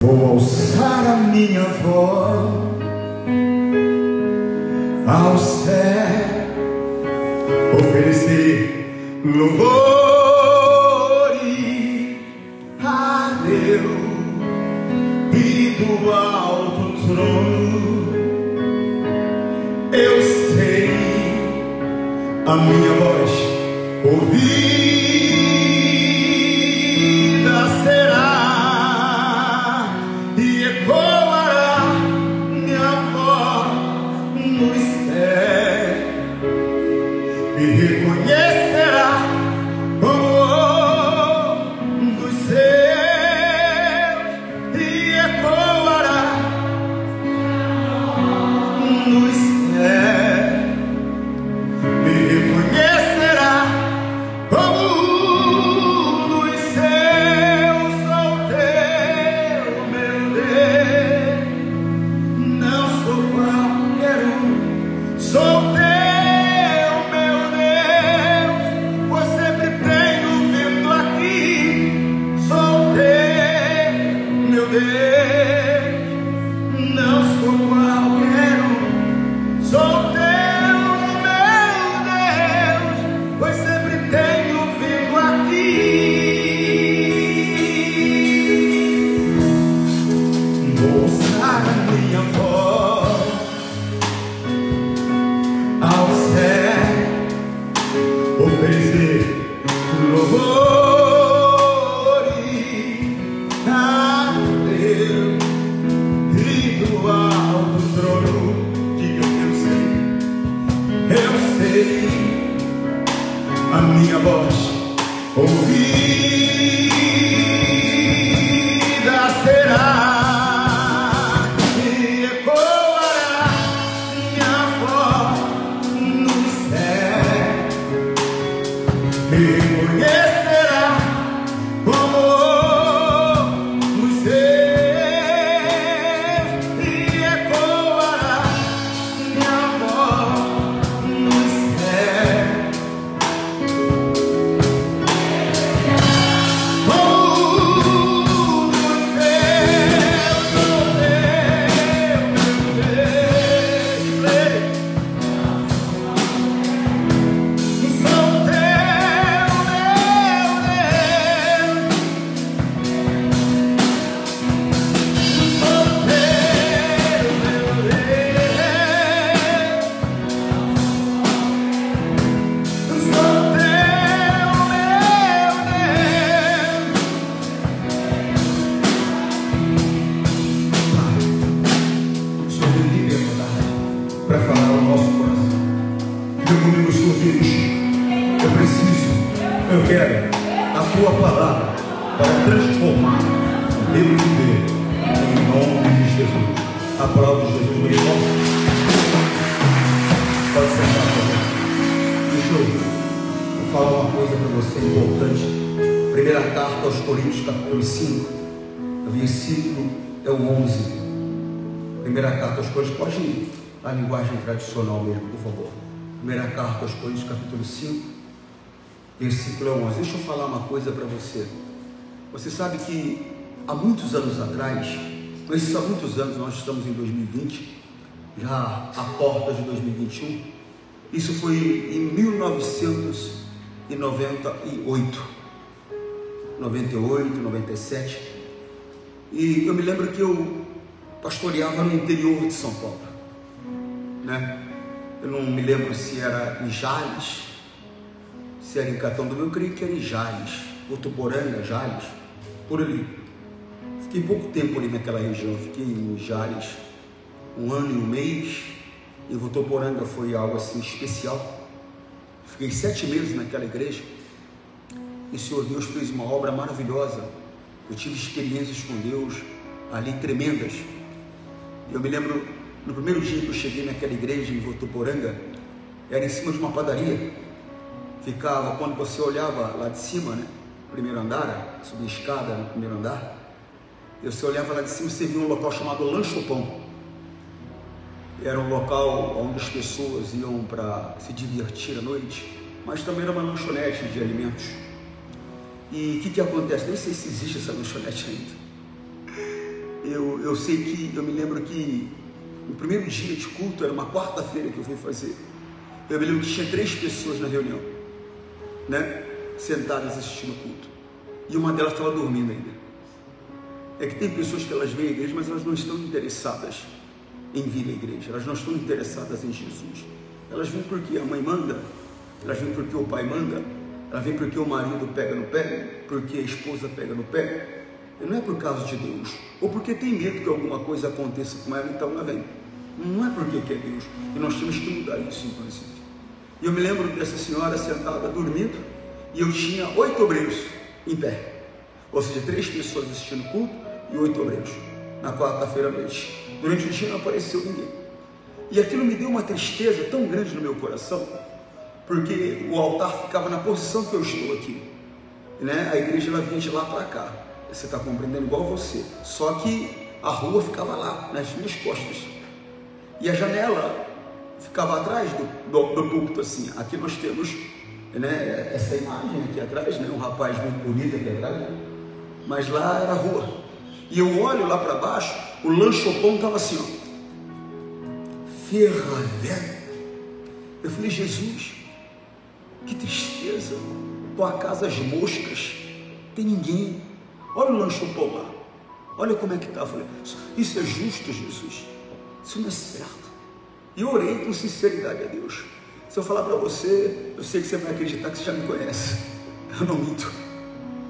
Vou alçar a minha voz ao céu, oferecer louvores a Deus e do alto trono eu sei a minha voz ouvida será e ecoará minha voz nos céus e reconhecerá como dos céus e ecoará nos céus e reconhecerá como dos céus. Sou teu, meu Deus, não sou qualquer um. Sou teu, meu Deus, pois sempre tenho vindo aqui. Sou teu, meu Deus, não sou qualquer um. Sou teu, meu Deus, pois sempre tenho vindo aqui. Vou alçar a minha voz ao céu, oferecer louvores a Deus e do alto trono. Diga que eu sei a minha voz ouvida será e ecoará minha voz no céu e reconhecerá como os céus e ecoará minha voz nos céus. Para falar ao nosso coração. Meu comigo, Senhor Deus, eu preciso, eu quero a tua palavra para transformar eu viver em nome de Jesus. Aplaude Jesus, meu irmão. Pode sentar, por favor. Deixa eu falar uma coisa para você importante. Primeira carta aos Coríntios, capítulo 5, o versículo é o 11. Primeira carta aos Coríntios, pode ir. A linguagem tradicional mesmo, por favor. Primeira carta aos Coríntios, capítulo 5, versículo 11. Deixa eu falar uma coisa para você. Você sabe que há muitos anos atrás, há muitos anos, nós estamos em 2020, já à porta de 2021. Isso foi em 1998, 97. E eu me lembro que eu pastoreava no interior de São Paulo. Eu não me lembro se era em Jales, se era em Catanduva, eu creio que era em Jales, Votuporanga, Jales, por ali. Fiquei pouco tempo ali naquela região, fiquei em Jales 1 ano e 1 mês, e Votuporanga foi algo assim especial. Fiquei 7 meses naquela igreja, e o Senhor Deus fez uma obra maravilhosa. Eu tive experiências com Deus ali tremendas. Eu me lembro, no primeiro dia que eu cheguei naquela igreja em Votuporanga, era em cima de uma padaria. Ficava, quando você olhava lá de cima, primeiro andar, subia a escada no primeiro andar, e você olhava lá de cima, você via um local chamado Lanchopão. Era um local onde as pessoas iam para se divertir à noite, mas também era uma lanchonete de alimentos. E o que acontece? Nem sei se existe essa lanchonete ainda. eu sei que, eu me lembro que no primeiro dia de culto, era uma quarta-feira que eu fui fazer, eu me lembro que tinha 3 pessoas na reunião, né, sentadas assistindo o culto, e uma delas estava dormindo ainda. É que tem pessoas que elas vêm à igreja, mas elas não estão interessadas em vir à igreja, elas não estão interessadas em Jesus. Elas vêm porque a mãe manda, elas vêm porque o pai manda, elas vêm porque o marido pega no pé, porque a esposa pega no pé. E não é por causa de Deus, ou porque tem medo que alguma coisa aconteça com ela, então ela vem. Não é porque quer Deus, e nós temos que mudar isso, inclusive. E eu me lembro dessa senhora sentada dormindo, e eu tinha 8 obreiros em pé, ou seja, 3 pessoas assistindo o culto e 8 obreiros, na quarta-feira à noite. Durante o dia não apareceu ninguém, e aquilo me deu uma tristeza tão grande no meu coração, porque o altar ficava na posição que eu estou aqui, né? A igreja ela vinha de lá para cá, você está compreendendo, igual você, só que a rua ficava lá, nas minhas costas, e a janela ficava atrás do púlpito, assim. Aqui nós temos, né, essa imagem aqui atrás, né, um rapaz muito bonito aqui atrás, né? Mas lá era a rua, e eu olho lá para baixo, o lanchopão estava assim, ó, ferravendo. Eu falei, Jesus, que tristeza, tua casa as moscas, tem ninguém, olha o lanchopão lá, olha como é que está. Eu falei, isso é justo, Jesus? Isso não é certo. E eu orei com sinceridade a Deus. Se eu falar para você, eu sei que você vai acreditar que você já me conhece, eu não minto,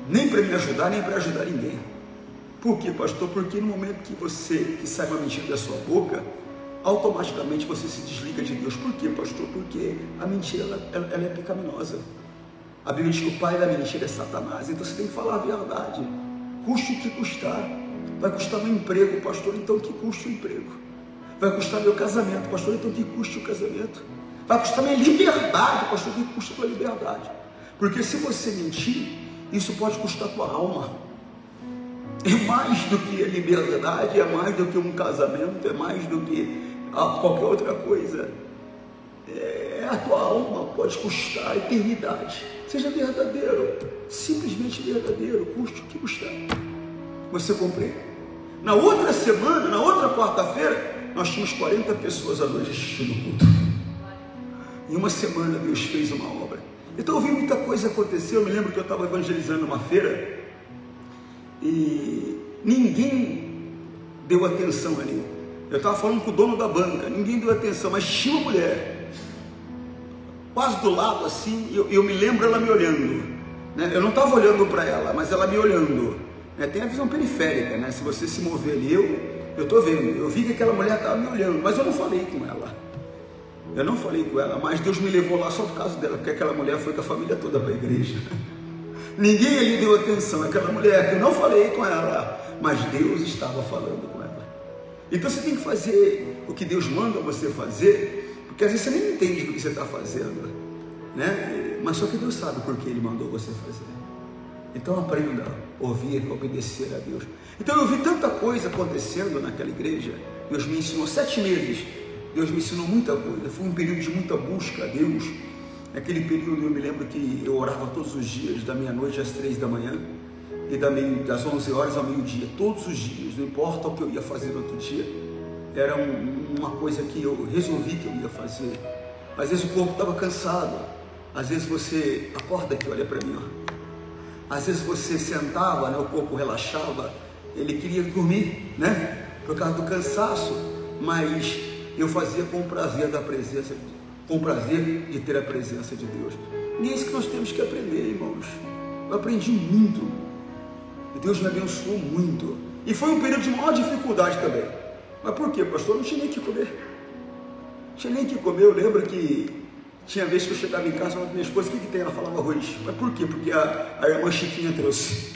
nem para me ajudar, nem para ajudar ninguém. Por quê, pastor? Porque no momento que sai uma mentira da sua boca, automaticamente você se desliga de Deus. Por quê, pastor? Porque a mentira ela é pecaminosa. A Bíblia diz que o pai da mentira é Satanás. Então você tem que falar a verdade, custe o que custar. Vai custar meu emprego, pastor, então que custe o emprego. Vai custar meu casamento, pastor, então que custe o casamento. Vai custar minha liberdade, pastor, que custe a tua liberdade. Porque se você mentir, isso pode custar a tua alma. É mais do que a liberdade, é mais do que um casamento, é mais do que qualquer outra coisa. A tua alma pode custar a eternidade. Seja verdadeiro, simplesmente verdadeiro, custe o que custar. Você compreende? Na outra semana, na outra quarta-feira, nós tínhamos 40 pessoas à noite assistindo o culto. Em uma semana Deus fez uma obra. Então eu vi muita coisa acontecer. Eu me lembro que eu estava evangelizando uma feira e ninguém deu atenção ali. Eu estava falando com o dono da banca, ninguém deu atenção, mas tinha uma mulher quase do lado assim, eu me lembro ela me olhando, né? Eu não estava olhando para ela, mas ela me olhando, né? Tem a visão periférica, né? Se você se mover ali, eu estou vendo, eu vi que aquela mulher estava me olhando, mas eu não falei com ela, mas Deus me levou lá só por causa dela, porque aquela mulher foi com a família toda para a igreja. Ninguém ali deu atenção, aquela mulher que eu não falei com ela, mas Deus estava falando com ela. Então você tem que fazer o que Deus manda você fazer, porque às vezes você nem entende o que você está fazendo, né? Mas só que Deus sabe por que Ele mandou você fazer. Então aprenda a ouvir, a obedecer a Deus. Então eu vi tanta coisa acontecendo naquela igreja. Deus me ensinou 7 meses, Deus me ensinou muita coisa. Foi um período de muita busca a Deus. Naquele período eu me lembro que eu orava todos os dias, da meia-noite às 3 da manhã, e das 11 horas ao meio-dia, todos os dias, não importa o que eu ia fazer no outro dia, era uma coisa que eu resolvi que eu ia fazer. Às vezes o corpo estava cansado, às vezes você acorda aqui, olha para mim, ó. Às vezes você sentava, né, o corpo relaxava, ele queria dormir, né, por causa do cansaço, mas eu fazia com prazer da presença, com prazer de ter a presença de Deus. E é isso que nós temos que aprender, irmãos. Eu aprendi muito, e Deus me abençoou muito, e foi um período de maior dificuldade também. Mas por quê, pastor? Não tinha nem o que comer, eu lembro que tinha vezes que eu chegava em casa e falava para minha esposa, o que tem? Ela falava arroz. Mas por quê? Porque a irmã Chiquinha trouxe.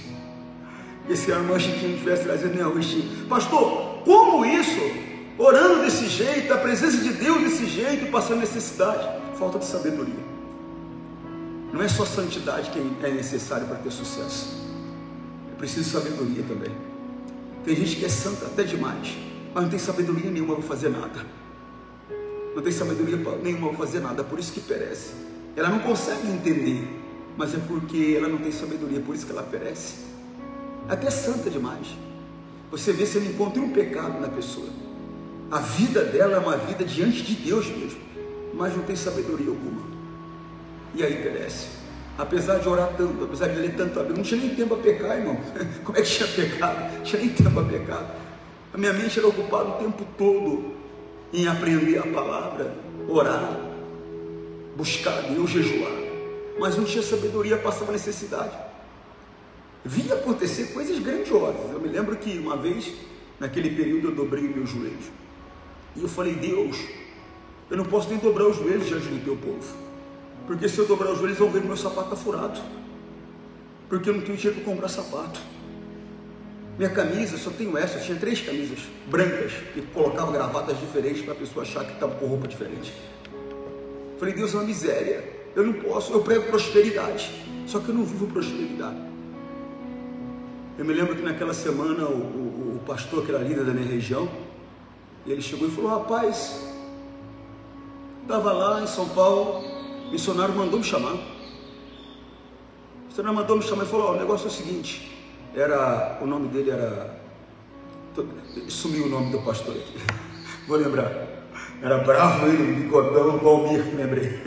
E se a irmã Chiquinha tivesse trazido nem arroz, pastor, como isso? Orando desse jeito, a presença de Deus desse jeito, passando necessidade. Falta de sabedoria. Não é só santidade que é necessário para ter sucesso. É preciso sabedoria também. Tem gente que é santa até demais, mas não tem sabedoria nenhuma para fazer nada. Não tem sabedoria nenhuma para fazer nada, por isso que perece. Ela não consegue entender, mas é porque ela não tem sabedoria, por isso que ela perece. Até santa demais, Você vê se ele encontra um pecado na pessoa. A vida dela é uma vida diante de Deus mesmo, mas não tem sabedoria alguma. E aí perece. Apesar de orar tanto, apesar de ler tanto a Bíblia, não tinha nem tempo para pecar, irmão. Como é que tinha pecado? Não tinha nem tempo para pecar. A minha mente era ocupada o tempo todo em aprender a palavra, orar, buscar a Deus, jejuar. Mas não tinha sabedoria, passava necessidade. Via acontecer coisas grandiosas. Eu me lembro que uma vez, naquele período, eu dobrei meus joelhos. E eu falei: Deus, eu não posso nem dobrar os joelhos diante do teu povo, porque se eu dobrar os joelhos, vão ver que meu sapato está furado, porque eu não tenho dinheiro para comprar sapato. Minha camisa, só tenho essa, eu tinha 3 camisas brancas, que colocavam gravatas diferentes para a pessoa achar que estava com roupa diferente. Falei: Deus, é uma miséria, eu não posso, eu prego prosperidade, só que eu não vivo prosperidade. Eu me lembro que naquela semana o pastor, que era líder da minha região, ele chegou e falou: rapaz, estava lá em São Paulo, o missionário mandou me chamar. O missionário mandou me chamar e falou: o negócio é o seguinte, o nome dele era, sumiu o nome do pastor aqui, vou lembrar, era bravo ele, bigodão, Valmir, lembrei,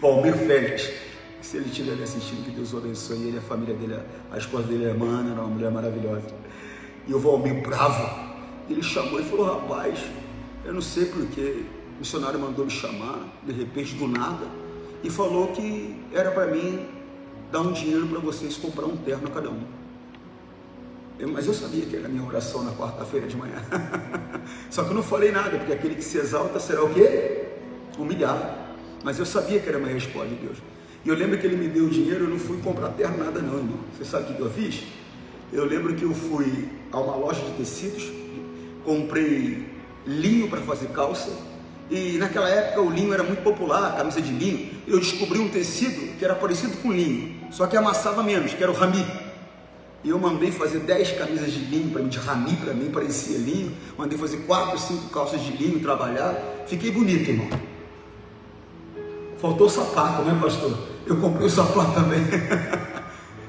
Valmir Félix. Se ele estiver me assistindo, que Deus o abençoe ele, a família dele, a esposa dele é Ana, era uma mulher maravilhosa. E o Valmir bravo, ele chamou e falou: rapaz, eu não sei porque o missionário mandou me chamar, de repente, do nada, e falou que era para mim dar um dinheiro para vocês comprar um terno a cada um. Mas eu sabia que era a minha oração na quarta-feira de manhã. Só que eu não falei nada, porque aquele que se exalta será o quê? Humilhado. Mas eu sabia que era uma resposta de Deus. E eu lembro que ele me deu o dinheiro, eu não fui comprar terno nada não, irmão. Você sabe o que eu fiz? Eu lembro que eu fui a uma loja de tecidos, comprei linho para fazer calça, e naquela época o linho era muito popular, a camisa de linho. Eu descobri um tecido que era parecido com linho, só que amassava menos, que era o rami. E eu mandei fazer 10 camisas de linho para mim, de rami para mim, parecia linho. Mandei fazer 4 ou 5 calças de linho, trabalhar. Fiquei bonito, irmão. Faltou o sapato, né, pastor? Eu comprei o sapato também.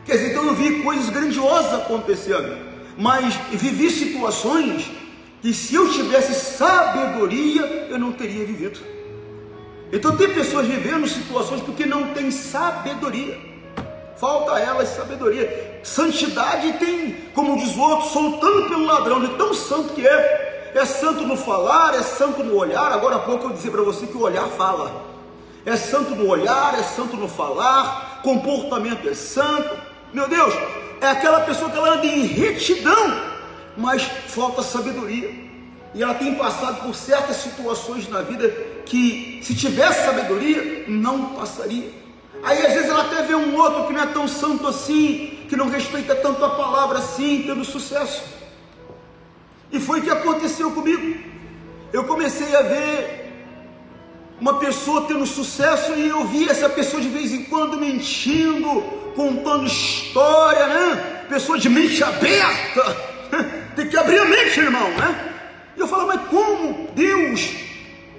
Quer dizer, então eu vi coisas grandiosas acontecendo, mas vivi situações que, se eu tivesse sabedoria, eu não teria vivido. Então tem pessoas vivendo situações porque não tem sabedoria. Falta a elas sabedoria. Santidade tem, como diz o outro, soltando pelo ladrão, de tão santo que é. É santo no falar, é santo no olhar. Agora há pouco eu disse para você que o olhar fala. É santo no olhar, é santo no falar, comportamento é santo. Meu Deus, é aquela pessoa que ela anda em retidão, mas falta sabedoria. E ela tem passado por certas situações na vida que, se tivesse sabedoria, não passaria. Aí às vezes ela até vê um outro que não é tão santo assim, que não respeita tanto a palavra assim, tendo sucesso. E foi o que aconteceu comigo. Eu comecei a ver uma pessoa tendo sucesso, e eu vi essa pessoa de vez em quando mentindo, contando história, né? Pessoa de mente aberta, tem que abrir a mente, irmão, né? E eu falo: mas como? Deus,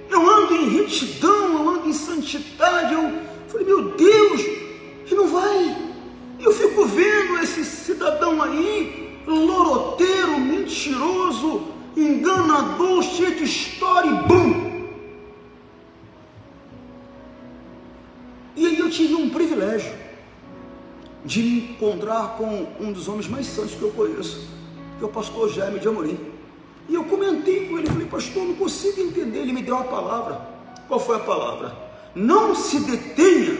eu ando em retidão, eu ando em santidade. Eu falei: meu Deus, e não vai. E eu fico vendo esse cidadão aí, loroteiro, mentiroso, enganador, cheio de história, e bum! E aí eu tive um privilégio de me encontrar com um dos homens mais santos que eu conheço, que é o pastor Jaime de Amorim. E eu comentei com ele, falei: pastor, não consigo entender. Ele me deu uma palavra. Qual foi a palavra? Não se detenha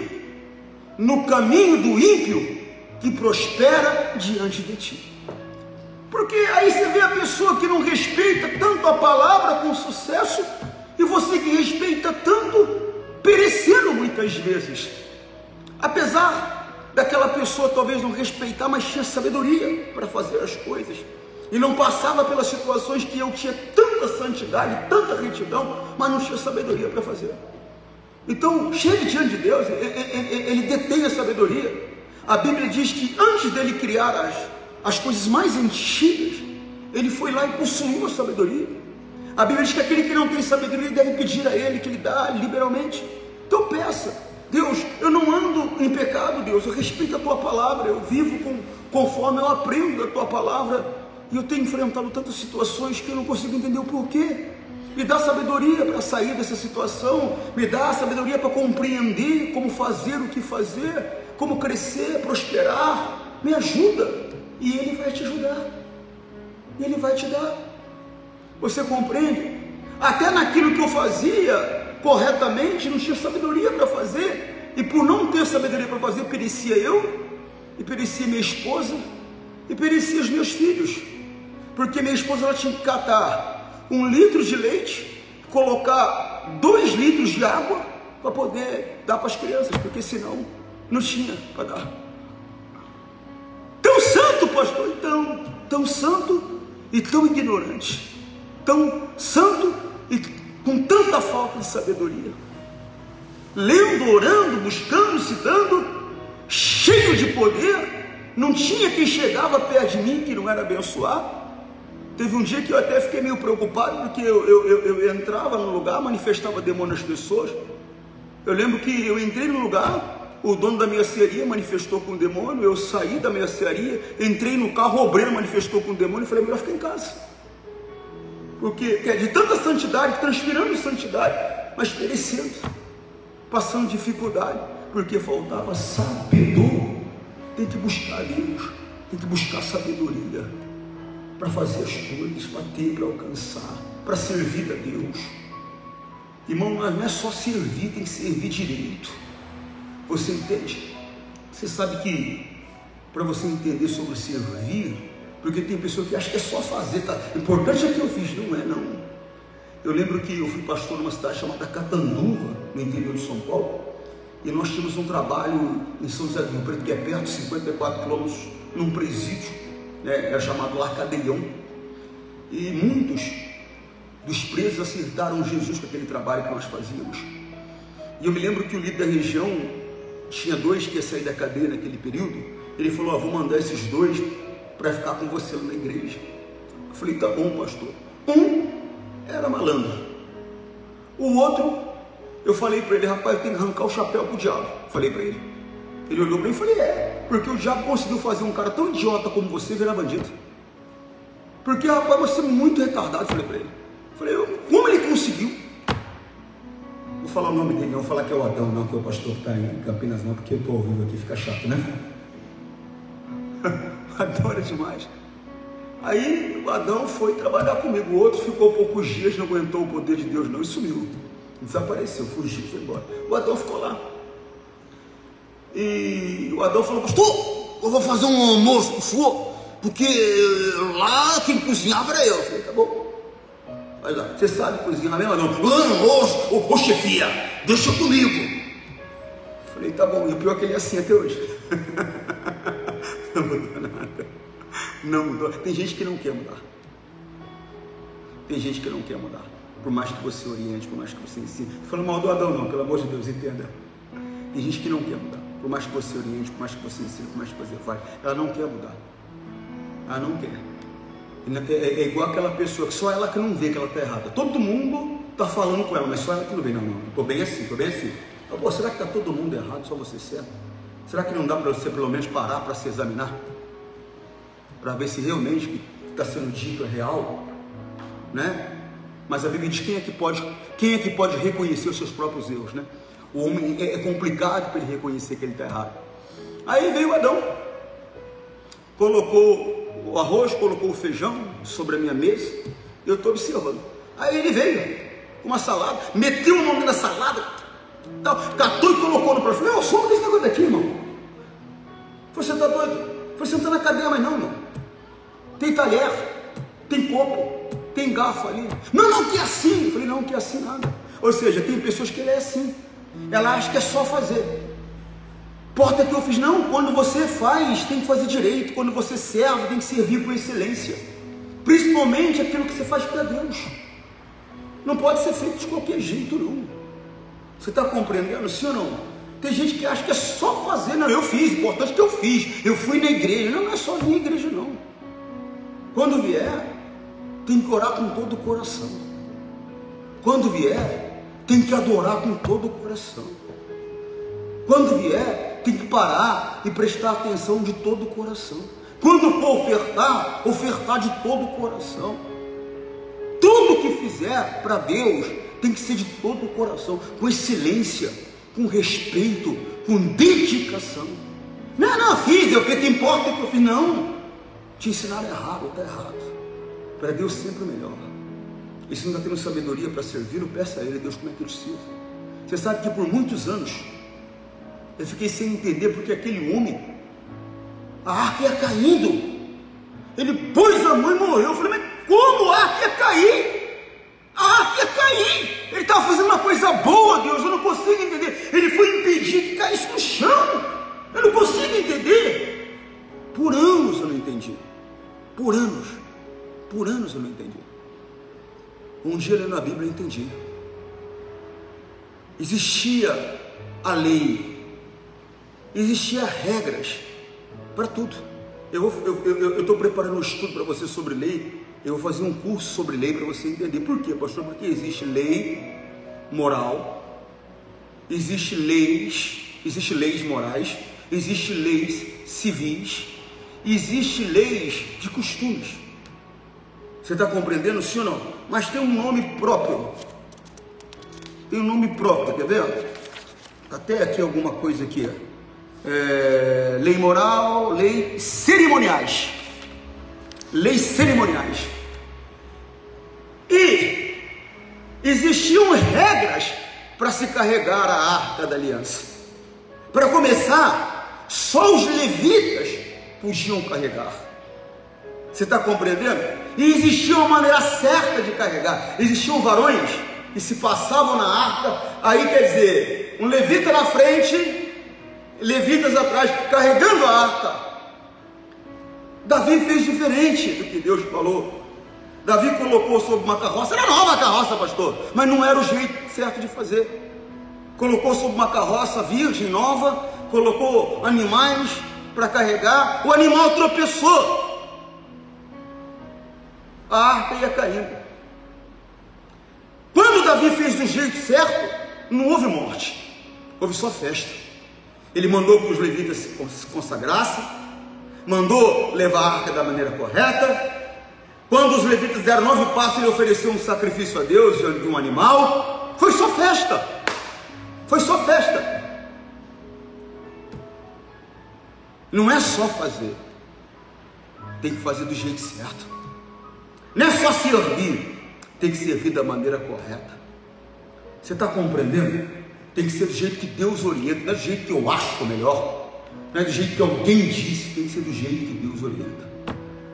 no caminho do ímpio, que prospera diante de ti. Porque aí você vê a pessoa que não respeita tanto a palavra com sucesso, e você que respeita tanto, perecendo muitas vezes. Apesar daquela pessoa talvez não respeitar, mas tinha sabedoria para fazer as coisas, e não passava pelas situações que eu tinha tanta santidade, tanta retidão, mas não tinha sabedoria para fazer. Então, chega diante de Deus, ele detém a sabedoria. A Bíblia diz que antes dele criar as coisas mais antigas, ele foi lá e possuiu a sabedoria. A Bíblia diz que aquele que não tem sabedoria deve pedir a ele, que lhe dá liberalmente. Então peça: Deus, eu não ando em pecado, Deus, eu respeito a tua palavra, eu vivo conforme eu aprendo a tua palavra. E eu tenho enfrentado tantas situações que eu não consigo entender o porquê. Me dá sabedoria para sair dessa situação, me dá sabedoria para compreender como fazer o que fazer, como crescer, prosperar. Me ajuda, e Ele vai te ajudar, Ele vai te dar. Você compreende? Até naquilo que eu fazia corretamente, não tinha sabedoria para fazer, e por não ter sabedoria para fazer, perecia eu, e perecia minha esposa, e perecia os meus filhos, porque minha esposa ela tinha que catar 1 litro de leite, colocar 2 litros de água para poder dar para as crianças, porque senão não tinha para dar. Tão santo, pastor, tão santo e tão ignorante, tão santo e com tanta falta de sabedoria, lendo, orando, buscando, se dando, cheio de poder, não tinha quem chegava perto de mim que não era abençoado. Teve um dia que eu até fiquei meio preocupado, porque eu entrava no lugar, manifestava demônio nas pessoas. Eu lembro que eu entrei no lugar, o dono da mercearia manifestou com o demônio, eu saí da mercearia, entrei no carro, o obreiro manifestou com o demônio, e falei, melhor ficar em casa. Porque de tanta santidade, transpirando santidade, mas perecendo, passando dificuldade, porque faltava sabedoria. Tem que buscar Deus, tem que buscar sabedoria para fazer as coisas, para ter, para alcançar, para servir a Deus. Irmão, não é só servir, tem que servir direito. Você entende? Você sabe que para você entender sobre servir, porque tem pessoa que acha que é só fazer, tá? O importante é que eu fiz, não é não. Eu lembro que eu fui pastor numa cidade chamada Catanduva, no interior de São Paulo, e nós tínhamos um trabalho em São José do Rio Preto, que é perto, 54 quilômetros, num presídio, né? Era chamado Larcadeião, e muitos dos presos acertaram Jesus com aquele trabalho que nós fazíamos. E eu me lembro que o líder da região, tinha 2 que ia sair da cadeia naquele período, ele falou, vou mandar esses 2 para ficar com você lá na igreja. Eu falei, tá bom, pastor. Um era malandro, o outro, eu falei para ele, rapaz, eu tenho que arrancar o chapéu pro diabo. Falei para ele. Ele olhou para mim e falei, porque o diabo conseguiu fazer um cara tão idiota como você virar bandido. Porque, rapaz, você é muito retardado. Falei para ele. Falei, como ele conseguiu? Vou falar o nome dele, não vou falar que é o Adão, não, que é o pastor que está em Campinas, não, porque eu estou ao vivo aqui, fica chato, né? Adora demais. Aí o Adão foi trabalhar comigo, o outro ficou poucos dias, não aguentou o poder de Deus não, e sumiu, desapareceu, fugiu, foi embora. O Adão ficou lá, e o Adão falou, pastor, eu vou fazer um almoço pro senhor, porque lá quem cozinhava era eu. Eu falei, tá bom, vai lá, você sabe cozinhar mesmo? Não, ô chefia, deixa comigo. Eu falei, tá bom, e o pior é que ele é assim até hoje. Não mudou nada. Não mudou. Tem gente que não quer mudar. Tem gente que não quer mudar. Por mais que você oriente, por mais que você ensine. Não falando mal do Adão não, pelo amor de Deus, entenda. Tem gente que não quer mudar. Por mais que você oriente, por mais que você ensine, por mais que você fale. Ela não quer mudar. Ela não quer. É igual aquela pessoa que só ela que não vê que ela está errada. Todo mundo está falando com ela, mas só ela que não vê. Não, estou bem assim, estou bem assim. Pô, será que está todo mundo errado, só você certo? Será que não dá para você pelo menos parar para se examinar? Para ver se realmente o que está sendo dito é real, né? Mas a Bíblia diz quem é que pode reconhecer os seus próprios erros, né? O homem é complicado para ele reconhecer que ele está errado. Aí veio Adão, colocou o arroz, colocou o feijão sobre a minha mesa, eu estou observando. Aí ele veio com uma salada, meteu o nome na salada, catou e colocou no prato. Falei, eu sou desse negócio daqui, irmão. Você está doido? Foi sentar na cadeira, mas não, irmão. Tem talher, tem copo, tem garfo ali. Não, que é assim. Eu falei, não, que é assim nada. Ou seja, tem pessoas que é assim. Ela acha que é só fazer. Porta que eu fiz, não, quando você faz, tem que fazer direito. Quando você serve, tem que servir com excelência. Principalmente aquilo que você faz para Deus. Não pode ser feito de qualquer jeito, não. Você está compreendendo, sim ou não? Tem gente que acha que é só fazer. Não, eu fiz, importante que eu fiz. Eu fui na igreja. Não é só vir na igreja, não. Quando vier, tem que orar com todo o coração. Quando vier, tem que adorar com todo o coração. Quando vier, tem que parar e prestar atenção de todo o coração. Quando for ofertar, ofertar de todo o coração. Tudo que fizer para Deus tem que ser de todo o coração, com excelência, com respeito, com dedicação. Não, fiz, o que importa é que eu fiz. Não, te ensinaram errado, está errado. Para Deus sempre o melhor. E se não está tendo sabedoria para servir, peça a Ele, Deus, como é que eu te sirvo? Você sabe que por muitos anos eu fiquei sem entender porque aquele homem, a arca ia caindo, ele pôs a mão e morreu. Eu falei, mas como a arca ia cair? A arca ia cair. Ele estava fazendo uma coisa boa, Deus, eu não consigo entender. Ele foi impedir que caísse no chão. Eu não consigo entender. Por anos eu não entendi. Por anos eu não entendi. Um dia lendo a Bíblia eu entendi. Existia a lei, existia regras para tudo. Eu estou preparando um estudo para você sobre lei. Eu vou fazer um curso sobre lei para você entender. Por quê, pastor? Porque existe lei moral, existe leis morais, existe leis civis, existe leis de costumes. Você está compreendendo, sim ou não? Mas tem um nome próprio. Tem um nome próprio, quer ver? Até aqui alguma coisa aqui. Lei moral, leis cerimoniais. Leis cerimoniais. E existiam regras para se carregar a arca da aliança. Para começar, só os levitas podiam carregar. Você está compreendendo? E existia uma maneira certa de carregar. Existiam varões que se passavam na arca. Aí quer dizer, um levita na frente, levitas atrás, carregando a arca. Davi fez diferente do que Deus falou. Davi colocou sobre uma carroça. Era nova a carroça, pastor, mas não era o jeito certo de fazer. Colocou sobre uma carroça virgem, nova, colocou animais para carregar. O animal tropeçou, a arca ia caindo. Quando Davi fez do jeito certo, não houve morte, houve só festa. Ele mandou que os levitas se consagrassem, mandou levar a arca da maneira correta. Quando os levitas deram 9 passos, ele ofereceu um sacrifício a Deus de um animal. Foi só festa, foi só festa. Não é só fazer, tem que fazer do jeito certo. Não é só servir, tem que servir da maneira correta. Você está compreendendo? Tem que ser do jeito que Deus orienta, não é do jeito que eu acho melhor, não é do jeito que alguém disse, tem que ser do jeito que Deus orienta.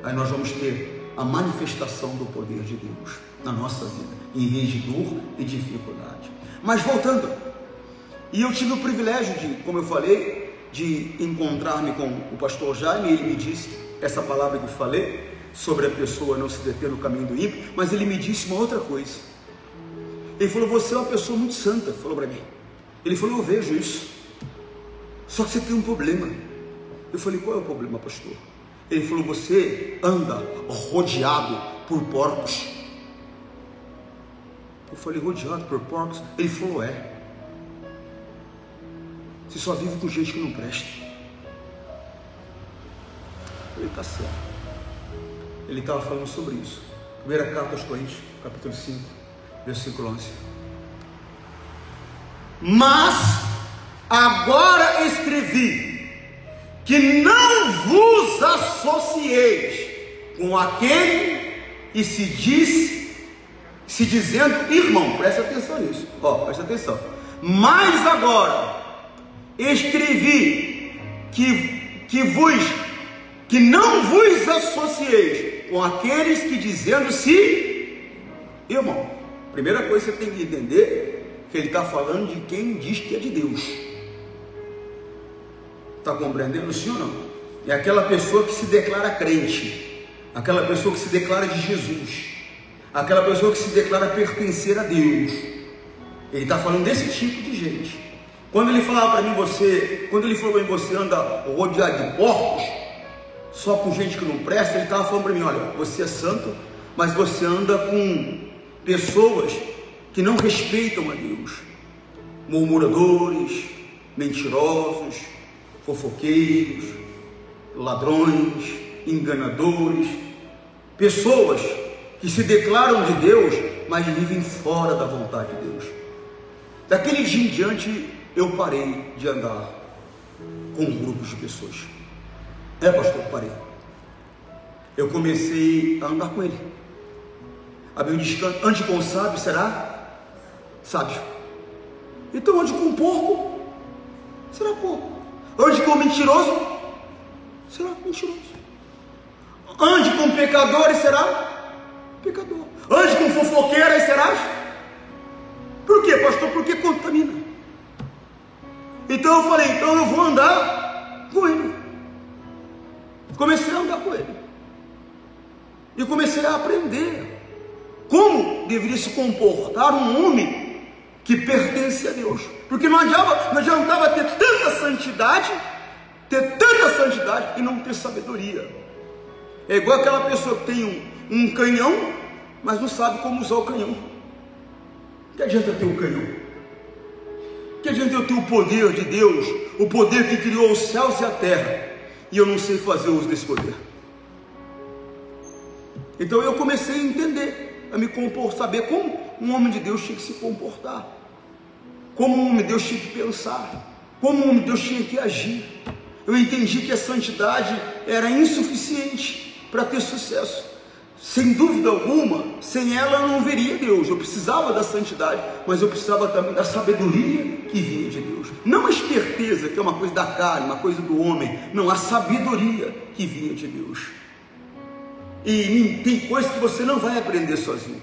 Aí nós vamos ter a manifestação do poder de Deus na nossa vida, em vez de dor e dificuldade. Mas voltando, e eu tive o privilégio de, como eu falei, de encontrar-me com o pastor Jaime. Ele me disse essa palavra que eu falei, sobre a pessoa não se deter no caminho do ímpio, mas ele me disse uma outra coisa. Ele falou, você é uma pessoa muito santa, falou para mim. Ele falou, eu vejo isso, só que você tem um problema. Eu falei, qual é o problema, pastor? Ele falou, você anda rodeado por porcos. Eu falei, rodeado por porcos? Ele falou, é. Você só vive com gente que não presta. Eu falei, tá certo. Ele estava falando sobre isso. Primeira carta aos Coríntios, capítulo 5, versículo 11. Mas agora escrevi que não vos associeis com aquele que se dizendo irmão. Presta atenção nisso. Presta atenção. Mas agora escrevi que não vos associeis com aqueles que dizendo-se irmão. Primeira coisa que você tem que entender, que ele está falando de quem diz que é de Deus. Está compreendendo, sim ou não? É aquela pessoa que se declara crente, aquela pessoa que se declara de Jesus, aquela pessoa que se declara pertencer a Deus. Ele está falando desse tipo de gente. Quando ele falava para mim, quando ele falou em você anda rodeado de porcos, só com gente que não presta, ele estava falando para mim, olha, você é santo, mas você anda com pessoas que não respeitam a Deus, murmuradores, mentirosos, fofoqueiros, ladrões, enganadores, pessoas que se declaram de Deus, mas vivem fora da vontade de Deus. Daquele dia em diante, eu parei de andar com grupos de pessoas. Pastor, parei. Eu comecei a andar com ele. A Bíblia diz que ande com o sábio, será sábio. Então ande com um porco, será porco. Ande com um mentiroso, será mentiroso. Ande com pecadores, será pecador. Ande com fofoqueira e serás. Por quê, pastor? Porque contamina. Então eu falei, então eu vou andar com ele. Comecei a andar com ele. E comecei a aprender como deveria se comportar um homem que pertence a Deus. Porque não adiantava ter tanta santidade e não ter sabedoria. É igual aquela pessoa que tem um canhão, mas não sabe como usar o canhão. Que adianta ter um canhão? Que adianta eu ter o poder de Deus, o poder que criou os céus e a terra, e eu não sei fazer uso desse poder? Então eu comecei a entender, a me comportar, saber como um homem de Deus tinha que se comportar, como um homem de Deus tinha que pensar, como um homem de Deus tinha que agir. Eu entendi que a santidade era insuficiente para ter sucesso. Sem dúvida alguma, sem ela eu não veria Deus. Eu precisava da santidade, mas eu precisava também da sabedoria que vinha de Deus. Não a esperteza, que é uma coisa da carne, uma coisa do homem. Não, a sabedoria que vinha de Deus. E tem coisas que você não vai aprender sozinho.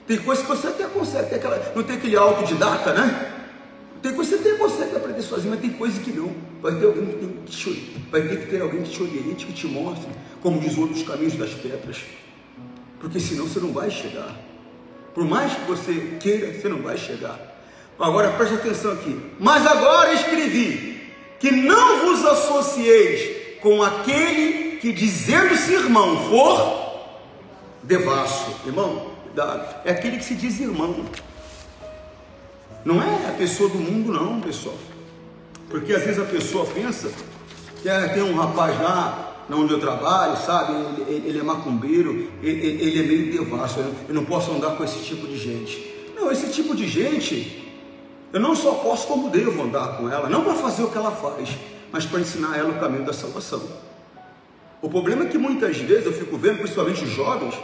Tem coisas que você até consegue, não tem aquele autodidata, né? Tem coisas que você até consegue aprender sozinho, mas tem coisas que não. Vai ter que ter alguém que te oriente, que te mostre, como diz outros caminhos das pedras. Porque senão você não vai chegar. Por mais que você queira, você não vai chegar. Agora preste atenção aqui. Mas agora escrevi que não vos associeis com aquele que, dizendo-se irmão, for devasso. Irmão, é aquele que se diz irmão. Não é a pessoa do mundo não, pessoal. Porque às vezes a pessoa pensa que tem um rapaz lá onde eu trabalho, sabe, ele é macumbeiro, ele é meio devasso, eu não posso andar com esse tipo de gente. Não, esse tipo de gente, eu não só posso como devo andar com ela, não para fazer o que ela faz, mas para ensinar ela o caminho da salvação. O problema é que muitas vezes eu fico vendo, principalmente os jovens,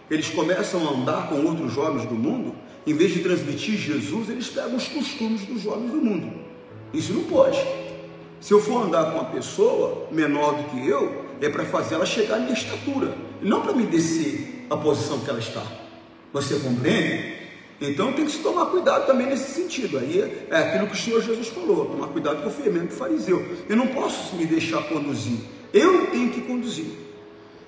eles começam a andar com outros jovens do mundo, em vez de transmitir Jesus, eles pegam os costumes dos jovens do mundo. Isso não pode. Se eu for andar com uma pessoa menor do que eu, é para fazer ela chegar à minha estatura, não para me descer a posição que ela está. Você compreende? Então tem que se tomar cuidado também nesse sentido. Aí é aquilo que o Senhor Jesus falou, tomar cuidado com o fermento fariseu. Eu não posso me deixar conduzir, eu tenho que conduzir.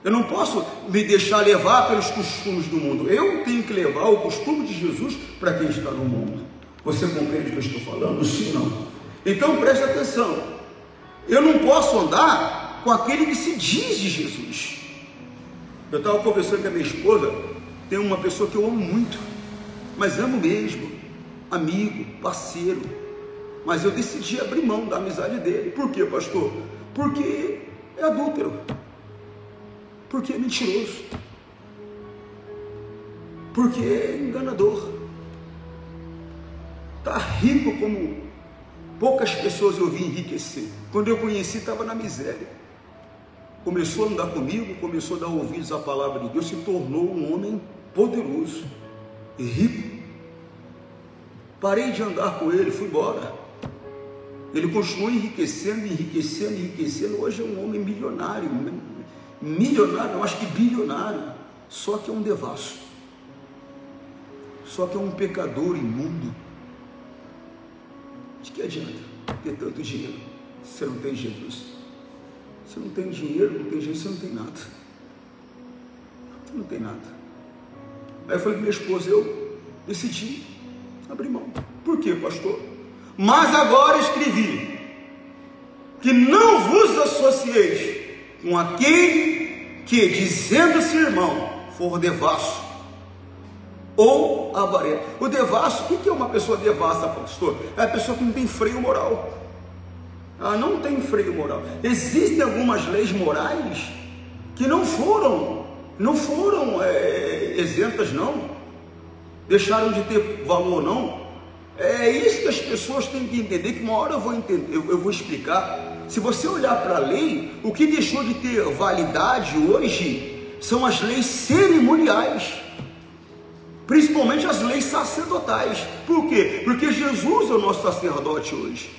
Eu não posso me deixar levar pelos costumes do mundo, eu tenho que levar o costume de Jesus para quem está no mundo. Você compreende o que eu estou falando? Sim ou não? Então preste atenção, eu não posso andar com aquele que se diz de Jesus. Eu estava conversando com a minha esposa, tem uma pessoa que eu amo muito, mas amo mesmo, amigo, parceiro, mas eu decidi abrir mão da amizade dele. Por quê, pastor? Porque é adúltero, porque é mentiroso, porque é enganador, está rico como poucas pessoas eu vi enriquecer. Quando eu conheci, estava na miséria. Começou a andar comigo, começou a dar ouvidos à palavra de Deus, se tornou um homem poderoso e rico. Parei de andar com ele, fui embora. Ele continuou enriquecendo. Hoje é um homem milionário, não, acho que bilionário, só que é um devasso, só que é um pecador imundo. De que adianta ter tanto dinheiro se você não tem Jesus? Você não tem dinheiro, não tem Jesus, você não tem nada. Você não tem nada. Aí eu falei com minha esposa, eu decidi abrir mão. Por quê, pastor? Mas agora escrevi que não vos associeis com aquele que, dizendo-se irmão, for devasso ou avarento. O devasso, o que é uma pessoa devassa, pastor? É a pessoa que não tem freio moral. Ela não tem freio moral. Existem algumas leis morais que não foram isentas, não, deixaram de ter valor, não. É isso que as pessoas têm que entender, que uma hora eu vou entender, eu vou explicar. Se você olhar para a lei, o que deixou de ter validade hoje são as leis cerimoniais, principalmente as leis sacerdotais. Por quê? Porque Jesus é o nosso sacerdote hoje.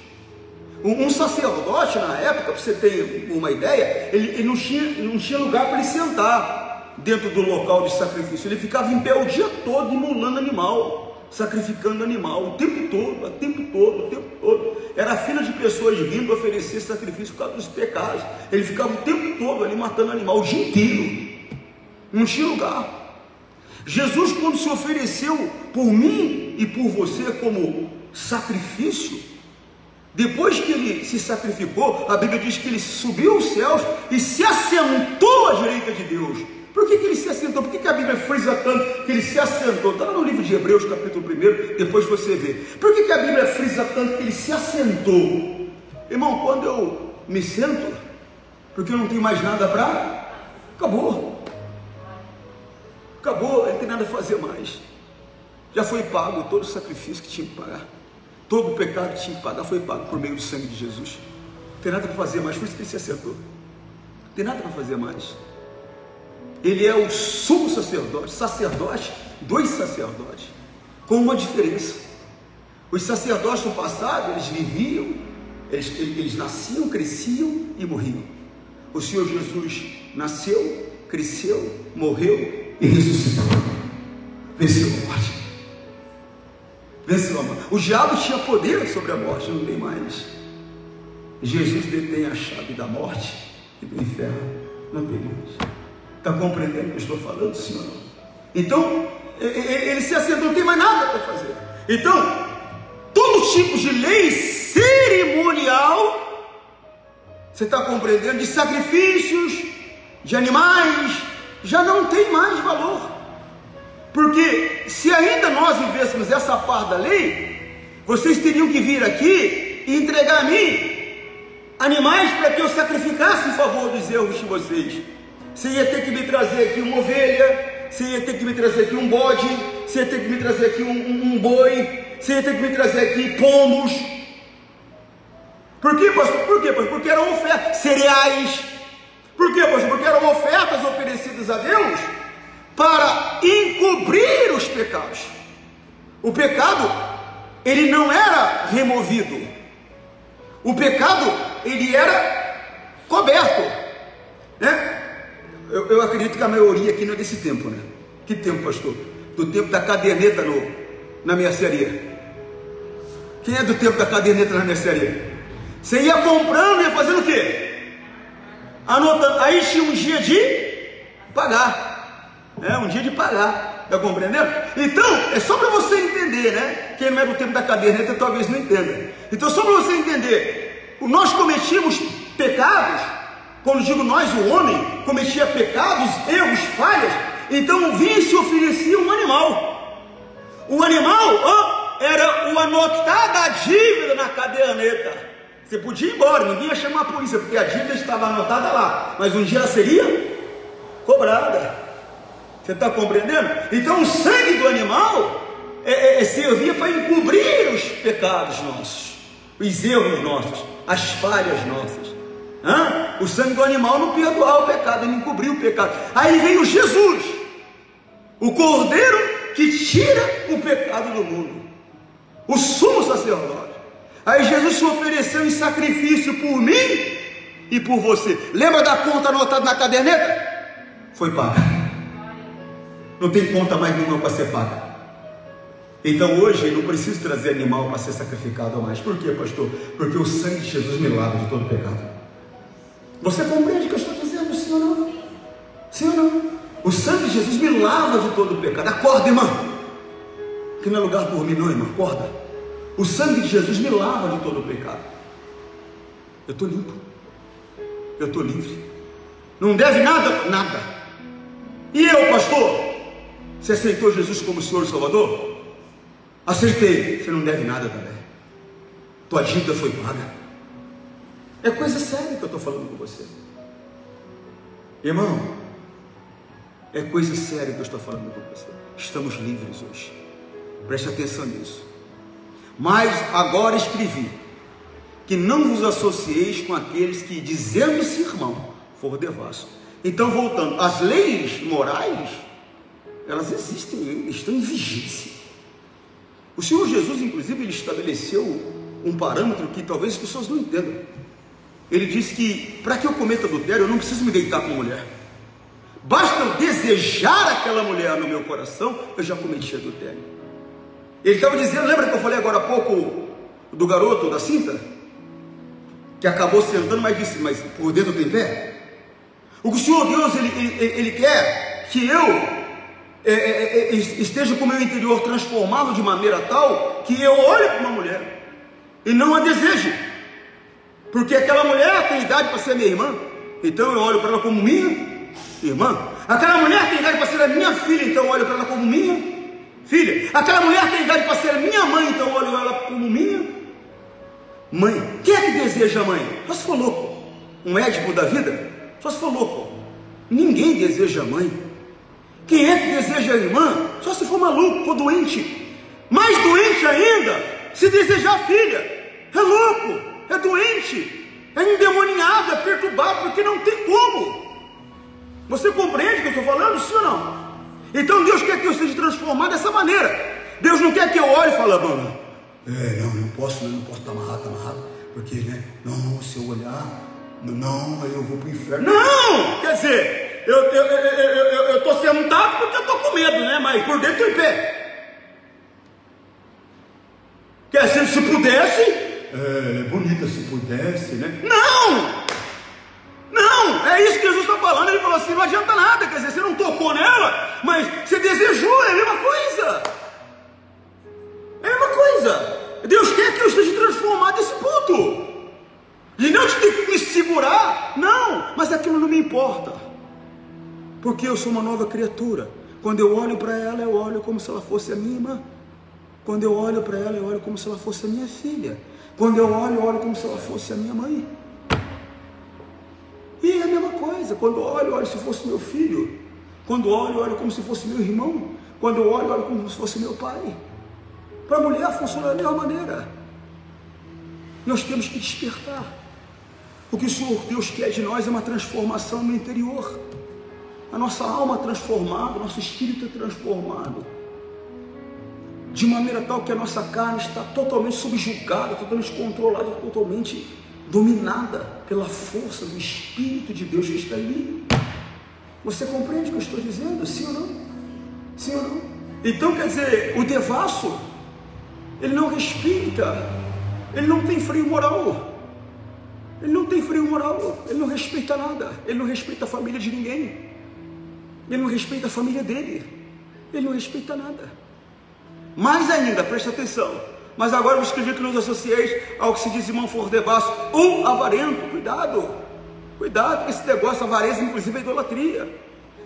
Um sacerdote na época, para você ter uma ideia, ele não tinha lugar para ele sentar dentro do local de sacrifício. Ele ficava em pé o dia todo imolando animal, sacrificando animal, o tempo todo. Era a fila de pessoas vindo oferecer sacrifício por causa dos pecados. Ele ficava o tempo todo ali matando animal, o dia inteiro. Não tinha lugar. Jesus, quando se ofereceu por mim e por você como sacrifício, depois que ele se sacrificou, a Bíblia diz que ele subiu aos céus e se assentou à direita de Deus. Por que ele se assentou? Por que a Bíblia frisa tanto que ele se assentou? Está lá no livro de Hebreus, capítulo 1, depois você vê. Por que a Bíblia frisa tanto que ele se assentou? Irmão, quando eu me sento, porque eu não tenho mais nada para... Acabou, ele não tem nada a fazer mais. Já foi pago todo o sacrifício que tinha que pagar. Todo o pecado que tinha que pagar foi pago por meio do sangue de Jesus. Não tem nada para fazer mais, por isso que ele se assentou. Não tem nada para fazer mais. Ele é o sumo sacerdote dos sacerdotes, com uma diferença. Os sacerdotes do passado, eles viviam, eles nasciam, cresciam e morriam. O Senhor Jesus nasceu, cresceu, morreu e ressuscitou. Venceu a morte. Venceu a morte. O diabo tinha poder sobre a morte, não tem mais. Jesus detém a chave da morte e do inferno, não tem mais. Está compreendendo o que eu estou falando, senhor? Então, ele se assentou, não tem mais nada para fazer. Então, todo tipo de lei cerimonial, você está compreendendo, de sacrifícios, de animais, já não tem mais valor. Porque se ainda nós vivêssemos essa parte da lei, vocês teriam que vir aqui e entregar a mim animais para que eu sacrificasse em favor dos erros de vocês. Você ia ter que me trazer aqui uma ovelha, você ia ter que me trazer aqui um bode, você ia ter que me trazer aqui um boi, você ia ter que me trazer aqui pombos. Por quê, pastor? Porque eram ofertas, cereais. Por quê, pastor? Porque eram ofertas oferecidas a Deus para encobrir os pecados. O pecado, ele não era removido. O pecado, ele era coberto, né? Eu acredito que a maioria aqui não é desse tempo, né? Que tempo, pastor? Do tempo da caderneta na mercearia. Quem é do tempo da caderneta na mercearia? Você ia comprando e ia fazendo o quê? Anotando. Aí tinha um dia de pagar. Um dia de pagar. Está compreendendo? Então, é só para você entender, né? Quem não é do tempo da caderneta talvez não entenda. Então, só para você entender, nós cometíamos pecados. Quando digo nós, o homem cometia pecados, erros, falhas. Então vinha e se oferecia um animal. O animal era o anotar da dívida na caderneta. Você podia ir embora, ninguém ia chamar a polícia, porque a dívida estava anotada lá, mas um dia ela seria cobrada. Você está compreendendo? Então o sangue do animal servia para encobrir os pecados nossos, os erros nossos, as falhas nossas. O sangue do animal não perdoava o pecado, ele não cobriu o pecado. Aí veio Jesus, o cordeiro que tira o pecado do mundo, o sumo sacerdote. Aí Jesus se ofereceu em sacrifício por mim e por você. Lembra da conta anotada na caderneta? Foi paga. Não tem conta mais nenhuma para ser paga. Então hoje eu não preciso trazer animal para ser sacrificado mais. Por quê, pastor? Porque o sangue de Jesus me lava de todo pecado. Você compreende o que eu estou dizendo, sim ou não? Sim ou não? O sangue de Jesus me lava de todo o pecado. Acorda, irmã. Que não é lugar por mim, não, irmã. Acorda. O sangue de Jesus me lava de todo o pecado. Eu estou limpo. Eu estou livre. Não deve nada? Nada. E eu, pastor? Você aceitou Jesus como Senhor e Salvador? Aceitei. Você não deve nada também. Tua dívida foi paga. É coisa séria que eu estou falando com você. Irmão, é coisa séria que eu estou falando com você. Estamos livres hoje. Preste atenção nisso. Mas agora escrevi que não vos associeis com aqueles que, dizendo-se irmão, for devasso. Então, voltando, as leis morais, elas existem, estão em vigência. O Senhor Jesus, inclusive, ele estabeleceu um parâmetro que talvez as pessoas não entendam. Ele disse que, para que eu cometa adultério, eu não preciso me deitar com mulher. Basta eu desejar aquela mulher no meu coração, eu já cometi adultério. Ele estava dizendo, lembra que eu falei agora há pouco do garoto da cinta? Que acabou sentando, mas disse, mas por dentro tem pé? O que o Senhor Deus, ele quer que eu esteja com o meu interior transformado de maneira tal, que eu olhe para uma mulher, e não a deseje, porque aquela mulher tem idade para ser minha irmã, então eu olho para ela como minha irmã. Aquela mulher tem idade para ser a minha filha, então eu olho para ela como minha filha. Aquela mulher tem idade para ser a minha mãe, então eu olho ela como minha mãe. Quem é que deseja a mãe? Só se for louco. Um médico da vida? Só se for louco. Ninguém deseja a mãe. Quem é que deseja a irmã? Só se for maluco, for doente. Mais doente ainda, se desejar a filha. É louco, é doente, é endemoniado, é perturbado, porque não tem como. Você compreende o que eu estou falando, sim ou não? Então Deus quer que eu seja transformado dessa maneira. Deus não quer que eu olhe e fale, mano, não posso estar amarrado, porque, né, não, se eu olhar, não, aí eu vou para o inferno. Não, quer dizer, eu estou sentado porque eu estou com medo, né, mas por dentro estou em pé. Quer dizer, se pudesse, é bonita se pudesse, né? Não, é isso que Jesus está falando. Ele falou assim, não adianta nada, quer dizer, você não tocou nela, mas você desejou, é a mesma coisa. É a mesma coisa. Deus quer que eu esteja transformado nesse ponto. E não de ter que me segurar, não, mas aquilo não me importa, porque eu sou uma nova criatura. Quando eu olho para ela, eu olho como se ela fosse a minha irmã. Quando eu olho para ela, eu olho como se ela fosse a minha filha. Quando eu olho como se ela fosse a minha mãe. E é a mesma coisa, quando eu olho se fosse meu filho. Quando eu olho como se fosse meu irmão. Quando eu olho como se fosse meu pai. Para a mulher funciona da mesma maneira. Nós temos que despertar. O que o Senhor Deus quer de nós é uma transformação no interior. A nossa alma transformada, o nosso espírito é transformado. De maneira tal que a nossa carne está totalmente subjugada, totalmente controlada, totalmente dominada pela força do Espírito de Deus que está ali. Você compreende o que eu estou dizendo? Sim ou não? Sim ou não? Então, quer dizer, o devasso, ele não respeita, ele não tem freio moral. Ele não tem freio moral, ele não respeita nada, ele não respeita a família de ninguém, ele não respeita a família dele, ele não respeita nada. Mais ainda, preste atenção, mas agora eu escrevi que nos associeis ao que se diz irmão for devasso ou avarento. Cuidado com esse negócio, avareza inclusive é idolatria.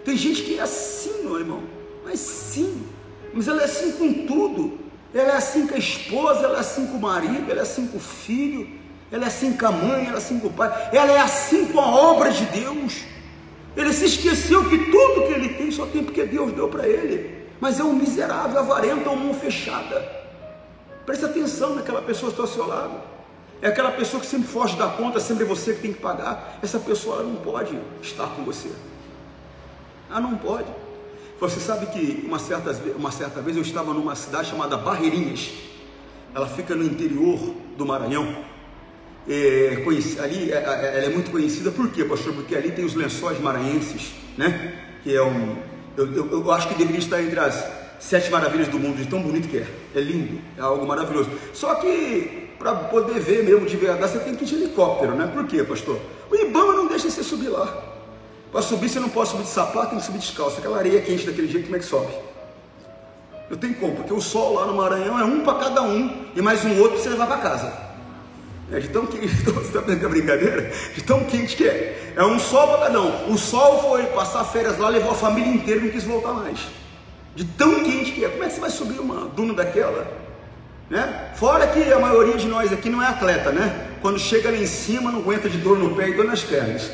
Tem gente que é assim, meu irmão, mas ela é assim com tudo. Ela é assim com a esposa, ela é assim com o marido, ela é assim com o filho, ela é assim com a mãe, ela é assim com o pai, ela é assim com a obra de Deus. Ele se esqueceu que tudo que ele tem só tem porque Deus deu para ele. Mas é um miserável, avarento, é uma mão fechada. Preste atenção naquela pessoa que está ao seu lado. É aquela pessoa que sempre foge da conta, sempre é você que tem que pagar. Essa pessoa ela não pode estar com você. Ela não pode. Você sabe que uma certa vez eu estava numa cidade chamada Barreirinhas. Ela fica no interior do Maranhão. Ali ela é muito conhecida. Por quê, pastor? Porque ali tem os lençóis maranhenses, né? Que é eu acho que deveria estar entre as 7 maravilhas do mundo, de tão bonito que é. É lindo, é algo maravilhoso. Só que para poder ver mesmo de verdade, você tem que ir de helicóptero, né? Por quê, pastor? O Ibama não deixa você subir lá. Para subir você não pode subir de sapato, tem que subir descalço. Aquela areia quente daquele jeito, como é que sobe? Eu tenho como, porque o sol lá no Maranhão é um para cada um, e mais um outro você levar para casa. De tão quente, você está vendo a brincadeira? De tão quente que é. É um sol para cada um. O sol foi passar férias lá, levou a família inteira e não quis voltar mais. De tão quente que é. Como é que você vai subir uma duna daquela? Né? Fora que a maioria de nós aqui não é atleta, né? Quando chega lá em cima não aguenta de dor no pé e dor nas pernas.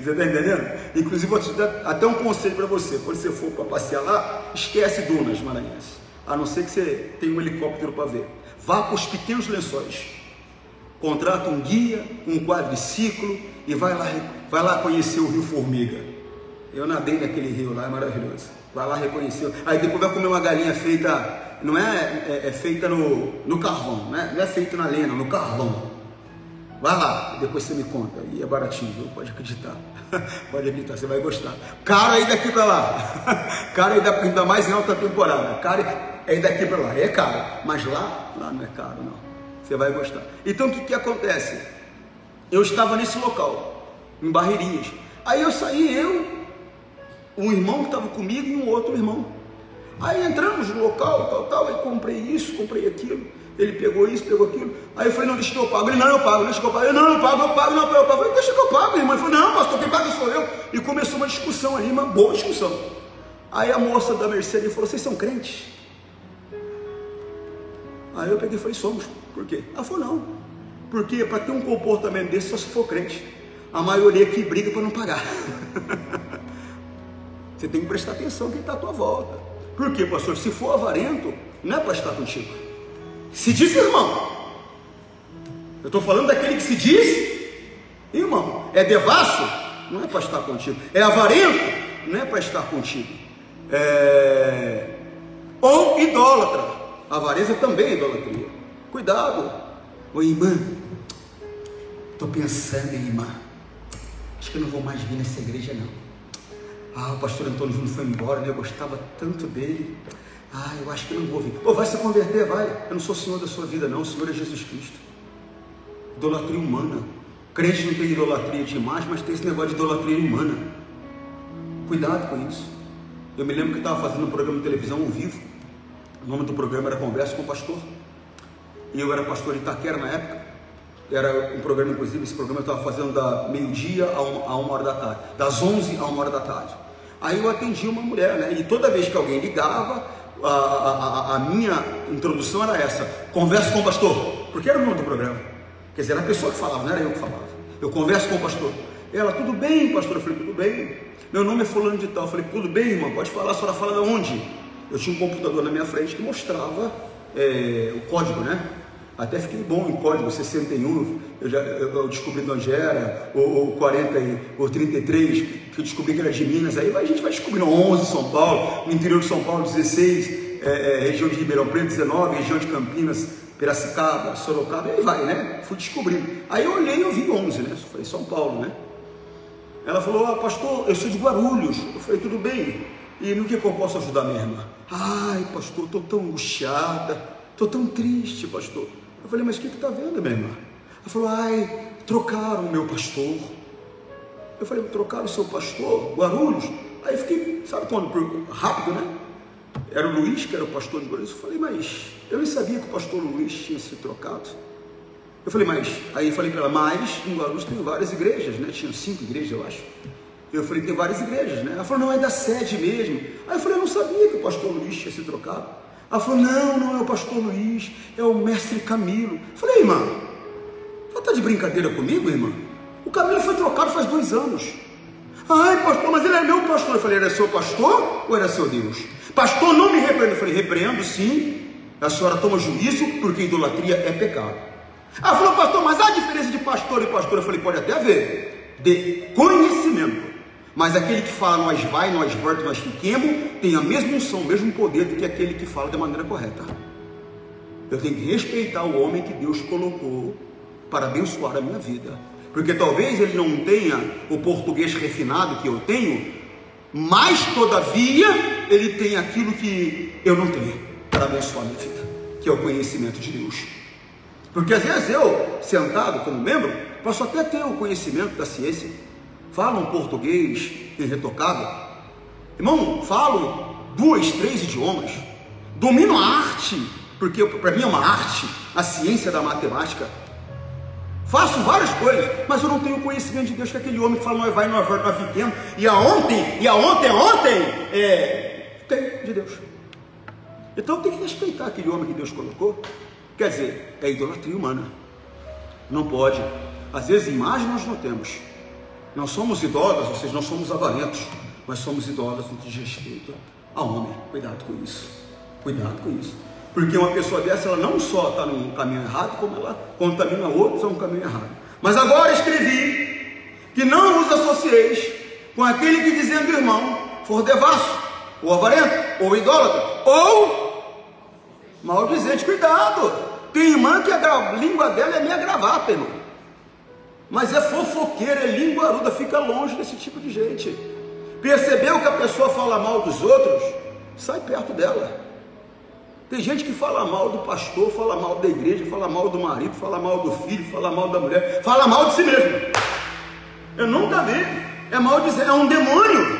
Você está entendendo? Inclusive, vou te dar até um conselho para você. Quando você for para passear lá, esquece dunas maranhenses. A não ser que você tenha um helicóptero para ver. Vá para os pequenos lençóis. Contrata um guia, um quadriciclo e vai lá conhecer o Rio Formiga. Eu nadei naquele rio lá, é maravilhoso. Vai lá reconhecer. Aí depois vai comer uma galinha feita, não é feita no carvão, né? Não é feita na lenha, no carvão. Vai lá, depois você me conta. E é baratinho, viu? Pode acreditar. Pode acreditar, você vai gostar. Caro aí daqui para lá. Caro aí ainda mais em alta temporada. Caro aí daqui para lá. É caro. Mas lá não é caro, não. Você vai gostar. Então o que acontece? Eu estava nesse local, em Barreirinhas. Aí eu saí, um irmão que estava comigo e um outro irmão. Aí entramos no local, tal, aí comprei isso, comprei aquilo. Ele pegou isso, pegou aquilo. Aí eu falei, não, deixa que eu pago. Ele, não, eu pago, deixa que eu pago. Eu, não, eu pago. Eu falei, deixa que eu pago, irmão. Ele falou, não, pastor, quem paga sou eu. E começou uma discussão ali, uma boa discussão. Aí a moça da Mercedes falou, vocês são crentes? Aí eu peguei e falei, somos. Por quê? Ela falou, não. Porque para ter um comportamento desse, só se for crente. A maioria aqui briga para não pagar. Você tem que prestar atenção quem está à tua volta. Por quê, pastor? Se for avarento, não é para estar contigo. Se diz irmão. Eu estou falando daquele que se diz irmão. É devasso? Não é para estar contigo. É avarento? Não é para estar contigo. Ou idólatra. A avareza também é idolatria. Cuidado. Ô irmã, estou pensando em irmã. Acho que eu não vou mais vir nessa igreja não. O pastor Antônio Júnior foi embora, né? Eu gostava tanto dele. Eu acho que não vou vir. Vai se converter, vai. Eu não sou o Senhor da sua vida não, o Senhor é Jesus Cristo. Idolatria humana. Crente não tem idolatria de imagem, mas tem esse negócio de idolatria humana. Cuidado com isso. Eu me lembro que estava fazendo um programa de televisão ao vivo. O nome do programa era Conversa com o Pastor. E eu era pastor de Itaquera na época. Era um programa, inclusive, esse programa eu estava fazendo da meio-dia a 1h da tarde. Das 11 a 1h da tarde. Aí eu atendi uma mulher, né? E toda vez que alguém ligava, a minha introdução era essa: converso com o pastor. Porque era o nome do programa. Quer dizer, era a pessoa que falava, não era eu que falava. Eu converso com o pastor. Ela, tudo bem, pastor? Eu falei, tudo bem. Meu nome é fulano de tal. Eu falei, tudo bem, irmã, pode falar, a senhora fala de onde? Eu tinha um computador na minha frente que mostrava o código, né? Até fiquei bom em código, 61, eu descobri de onde era, ou 40, ou 33, que eu descobri que era de Minas. Aí a gente vai descobrindo 11 São Paulo, no interior de São Paulo 16, região de Ribeirão Preto 19, região de Campinas, Piracicaba, Sorocaba, e aí vai, né? Fui descobrindo. Aí eu olhei e eu vi 11, né? Eu falei, São Paulo, né? Ela falou, pastor, eu sou de Guarulhos. Eu falei, tudo bem. E no que eu posso ajudar minha irmã? Pastor, estou tão angustiada, estou tão triste, pastor. Eu falei, mas o que está vendo, minha irmã? Ela falou, trocaram o meu pastor. Eu falei, trocaram o seu pastor? Guarulhos? Aí fiquei, sabe quando? Rápido, né? Era o Luiz, que era o pastor de Guarulhos. Eu falei, mas eu nem sabia que o pastor Luiz tinha sido trocado. Eu falei, aí falei para ela, mas em Guarulhos tem várias igrejas, né? Tinha 5 igrejas, eu acho. Eu falei, tem várias igrejas, né? Ela falou, não, é da sede mesmo. Aí eu falei, eu não sabia que o pastor Luiz tinha sido trocado. Ela falou, não é o pastor Luiz, é o mestre Camilo. Eu falei, irmã, você está de brincadeira comigo, irmã? O Camilo foi trocado faz 2 anos. Pastor, mas ele é meu pastor. Eu falei, era seu pastor ou era seu Deus? Pastor, não me repreenda. Eu falei, repreendo sim. A senhora toma juízo, porque idolatria é pecado. Ela falou, pastor, mas há diferença de pastor e pastor? Eu falei, pode até haver, de conhecimento. Mas aquele que fala, nós vai, nós volta, nós fiquemos, tem a mesma unção, o mesmo poder do que aquele que fala da maneira correta. Eu tenho que respeitar o homem que Deus colocou para abençoar a minha vida. Porque talvez ele não tenha o português refinado que eu tenho, mas todavia ele tem aquilo que eu não tenho para abençoar a minha vida, que é o conhecimento de Deus. Porque às vezes eu, sentado como membro, posso até ter o conhecimento da ciência, falo um português irretocável, irmão, falo 2, 3 idiomas, domino a arte, porque para mim é uma arte, a ciência da matemática, faço várias coisas, mas eu não tenho conhecimento de Deus, que é aquele homem que fala, nós vai, nós volta, nós fiquemos, e a ontem, tem de Deus. Então tem que respeitar aquele homem que Deus colocou. Quer dizer, é idolatria humana, não pode. Às vezes imagem nós não temos, Nós somos idólatras, ou seja, nós somos avarentos, mas somos idólatras no que diz respeito ao homem. Cuidado com isso. Cuidado com isso. Porque uma pessoa dessa, ela não só está num caminho errado, como ela contamina outros a um caminho errado. Mas agora escrevi que não vos associeis com aquele que, dizendo irmão, for devasso, ou avarento, ou idólatra, ou maldizente. Cuidado. Tem irmã que a língua dela é meia gravata, irmão. Mas é fofoqueira, é linguaruda. Fica longe desse tipo de gente. Percebeu que a pessoa fala mal dos outros? Sai perto dela. Tem gente que fala mal do pastor, fala mal da igreja, fala mal do marido, fala mal do filho, fala mal da mulher, fala mal de si mesmo. Eu nunca vi. É maldizer, é um demônio.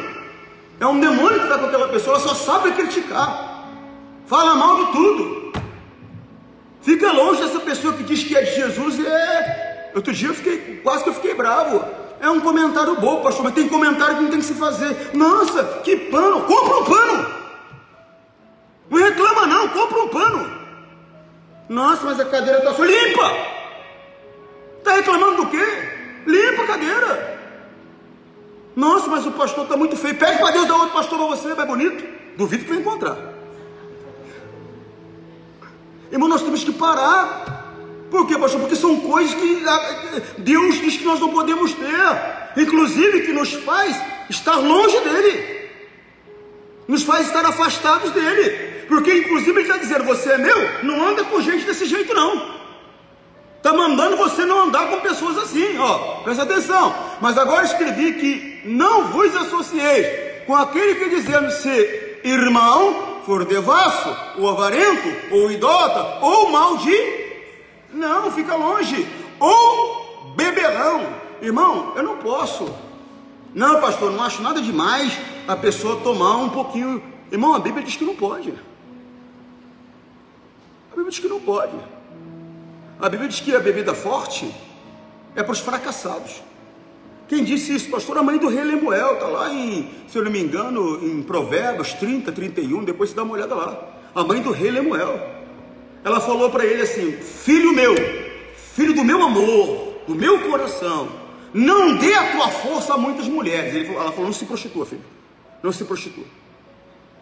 É um demônio que está com aquela pessoa. Ela só sabe criticar. Fala mal de tudo. Fica longe dessa pessoa que diz que é de Jesus. Outro dia quase que eu fiquei bravo. É um comentário bom, pastor, mas tem comentário que não tem que se fazer. Nossa, que pano! Compra um pano! Não reclama não, compra um pano. Nossa, mas a cadeira está só limpa. Está reclamando do quê? Limpa a cadeira. Nossa, mas o pastor está muito feio. Pede para Deus dar outro pastor para você, mais bonito. Duvido que vai encontrar. Irmão, nós temos que parar. Por quê, pastor? Porque são coisas que Deus diz que nós não podemos ter. Inclusive que nos faz estar longe dele. Nos faz estar afastados dele. Porque inclusive ele está dizendo, você é meu, não anda com gente desse jeito não. Está mandando você não andar com pessoas assim, ó. Presta atenção. Mas agora escrevi que não vos associeis com aquele que dizendo ser irmão, for devasso, ou avarento, ou idólatra, ou maldito. Não, fica longe. Ou beberrão. Irmão, eu não posso. Não, pastor, não acho nada demais a pessoa tomar um pouquinho. Irmão, a Bíblia diz que não pode. A Bíblia diz que não pode. A Bíblia diz que a bebida forte é para os fracassados. Quem disse isso, pastor? A mãe do rei Lemuel, está lá em, se eu não me engano, em Provérbios 30, 31, depois você dá uma olhada lá. A mãe do rei Lemuel. Ela falou para ele assim, filho meu, filho do meu amor, do meu coração, não dê a tua força a muitas mulheres. Ela falou, não se prostitua, filho, não se prostitua.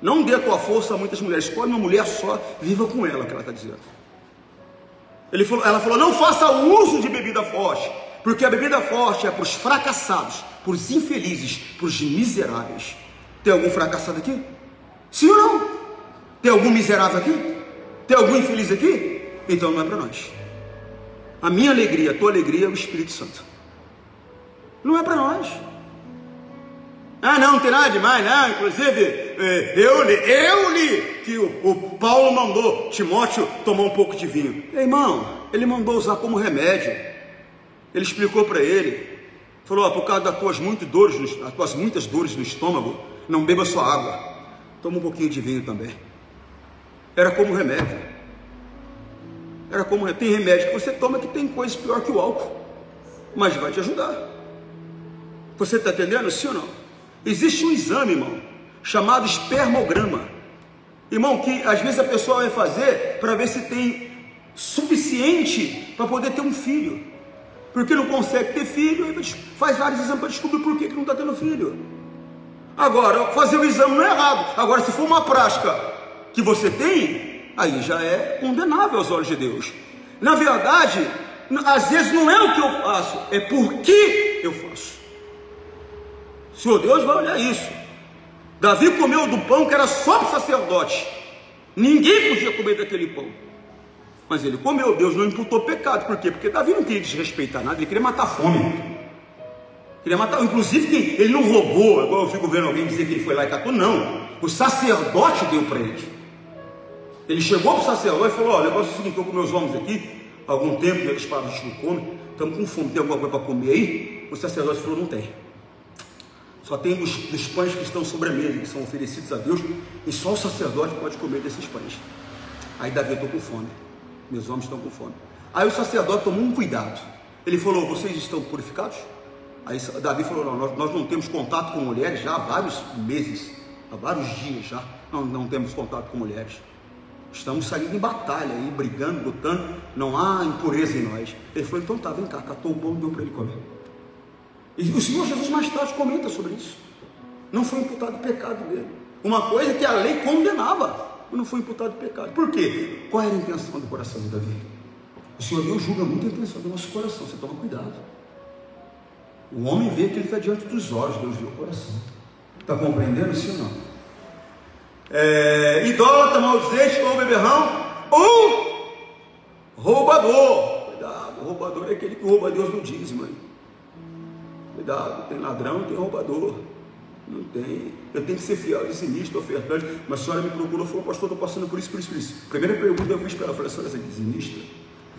Não dê a tua força a muitas mulheres, escolhe uma mulher só, viva com ela, que ela está dizendo. Ela falou, não faça uso de bebida forte, porque a bebida forte é para os fracassados, para os infelizes, para os miseráveis. Tem algum fracassado aqui? Sim ou não? Tem algum miserável aqui? Tem algum infeliz aqui? Então não é para nós. A minha alegria, a tua alegria é o Espírito Santo. Não é para nós. Ah, não tem nada demais, não. Inclusive, eu li que o Paulo mandou Timóteo tomar um pouco de vinho. Irmão, ele mandou usar como remédio. Ele explicou para ele. Falou, por causa das tuas muitas dores no estômago, não beba só água. Toma um pouquinho de vinho também. Era como remédio. Tem remédio que você toma que tem coisa pior que o álcool. Mas vai te ajudar. Você está entendendo? Sim ou não? Existe um exame, irmão, chamado espermograma. Irmão, que às vezes a pessoa vai fazer para ver se tem suficiente para poder ter um filho. Porque não consegue ter filho, aí faz vários exames para descobrir por que não está tendo filho. Agora, fazer o exame não é errado. Agora, se for uma prática que você tem, aí já é condenável aos olhos de Deus. Na verdade, às vezes não é o que eu faço, é por que eu faço. O Senhor Deus vai olhar isso. Davi comeu do pão que era só para o sacerdote. Ninguém podia comer daquele pão. Mas ele comeu, Deus não imputou pecado. Por quê? Porque Davi não queria desrespeitar nada, ele queria matar a fome. Queria matar, inclusive ele não roubou, igual eu fico vendo alguém dizer que ele foi lá e catou, não. O sacerdote deu para ele. Ele chegou para o sacerdote e falou, ó, o negócio é o seguinte, estou com meus homens aqui, há algum tempo, e eles pararam, a gente não come, estamos com fome, tem alguma coisa para comer aí? O sacerdote falou, não tem. Só tem dos pães que estão sobre a mesa, que são oferecidos a Deus, e só o sacerdote pode comer desses pães. Aí Davi, eu estou com fome, meus homens estão com fome. Aí o sacerdote tomou um cuidado. Ele falou, vocês estão purificados? Aí Davi falou, não, nós não temos contato com mulheres já há vários meses, há vários dias já, não temos contato com mulheres. Estamos saindo em batalha aí, brigando, lutando, não há impureza em nós. Ele falou, então tá, vem cá, catou o pão e deu para ele comer. E o Senhor Jesus mais tarde comenta sobre isso. Não foi imputado pecado dele. Uma coisa que a lei condenava, mas não foi imputado pecado. Por quê? Qual era a intenção do coração de Davi? O Senhor Deus julga muito a intenção do nosso coração, você toma cuidado. O homem vê que ele está diante dos olhos, Deus vê o coração. Está compreendendo, sim ou não? Idólatra, maldizente, ou beberrão, ou roubador. Cuidado, o roubador é aquele que rouba a Deus no dízimo. Cuidado, tem ladrão, tem roubador. Não tem. Eu tenho que ser fiel, dizimista, ofertante. Mas a senhora me procurou e falou, pastor, estou passando por isso. Primeira pergunta eu fiz para ela, falei, a senhora é dizimista?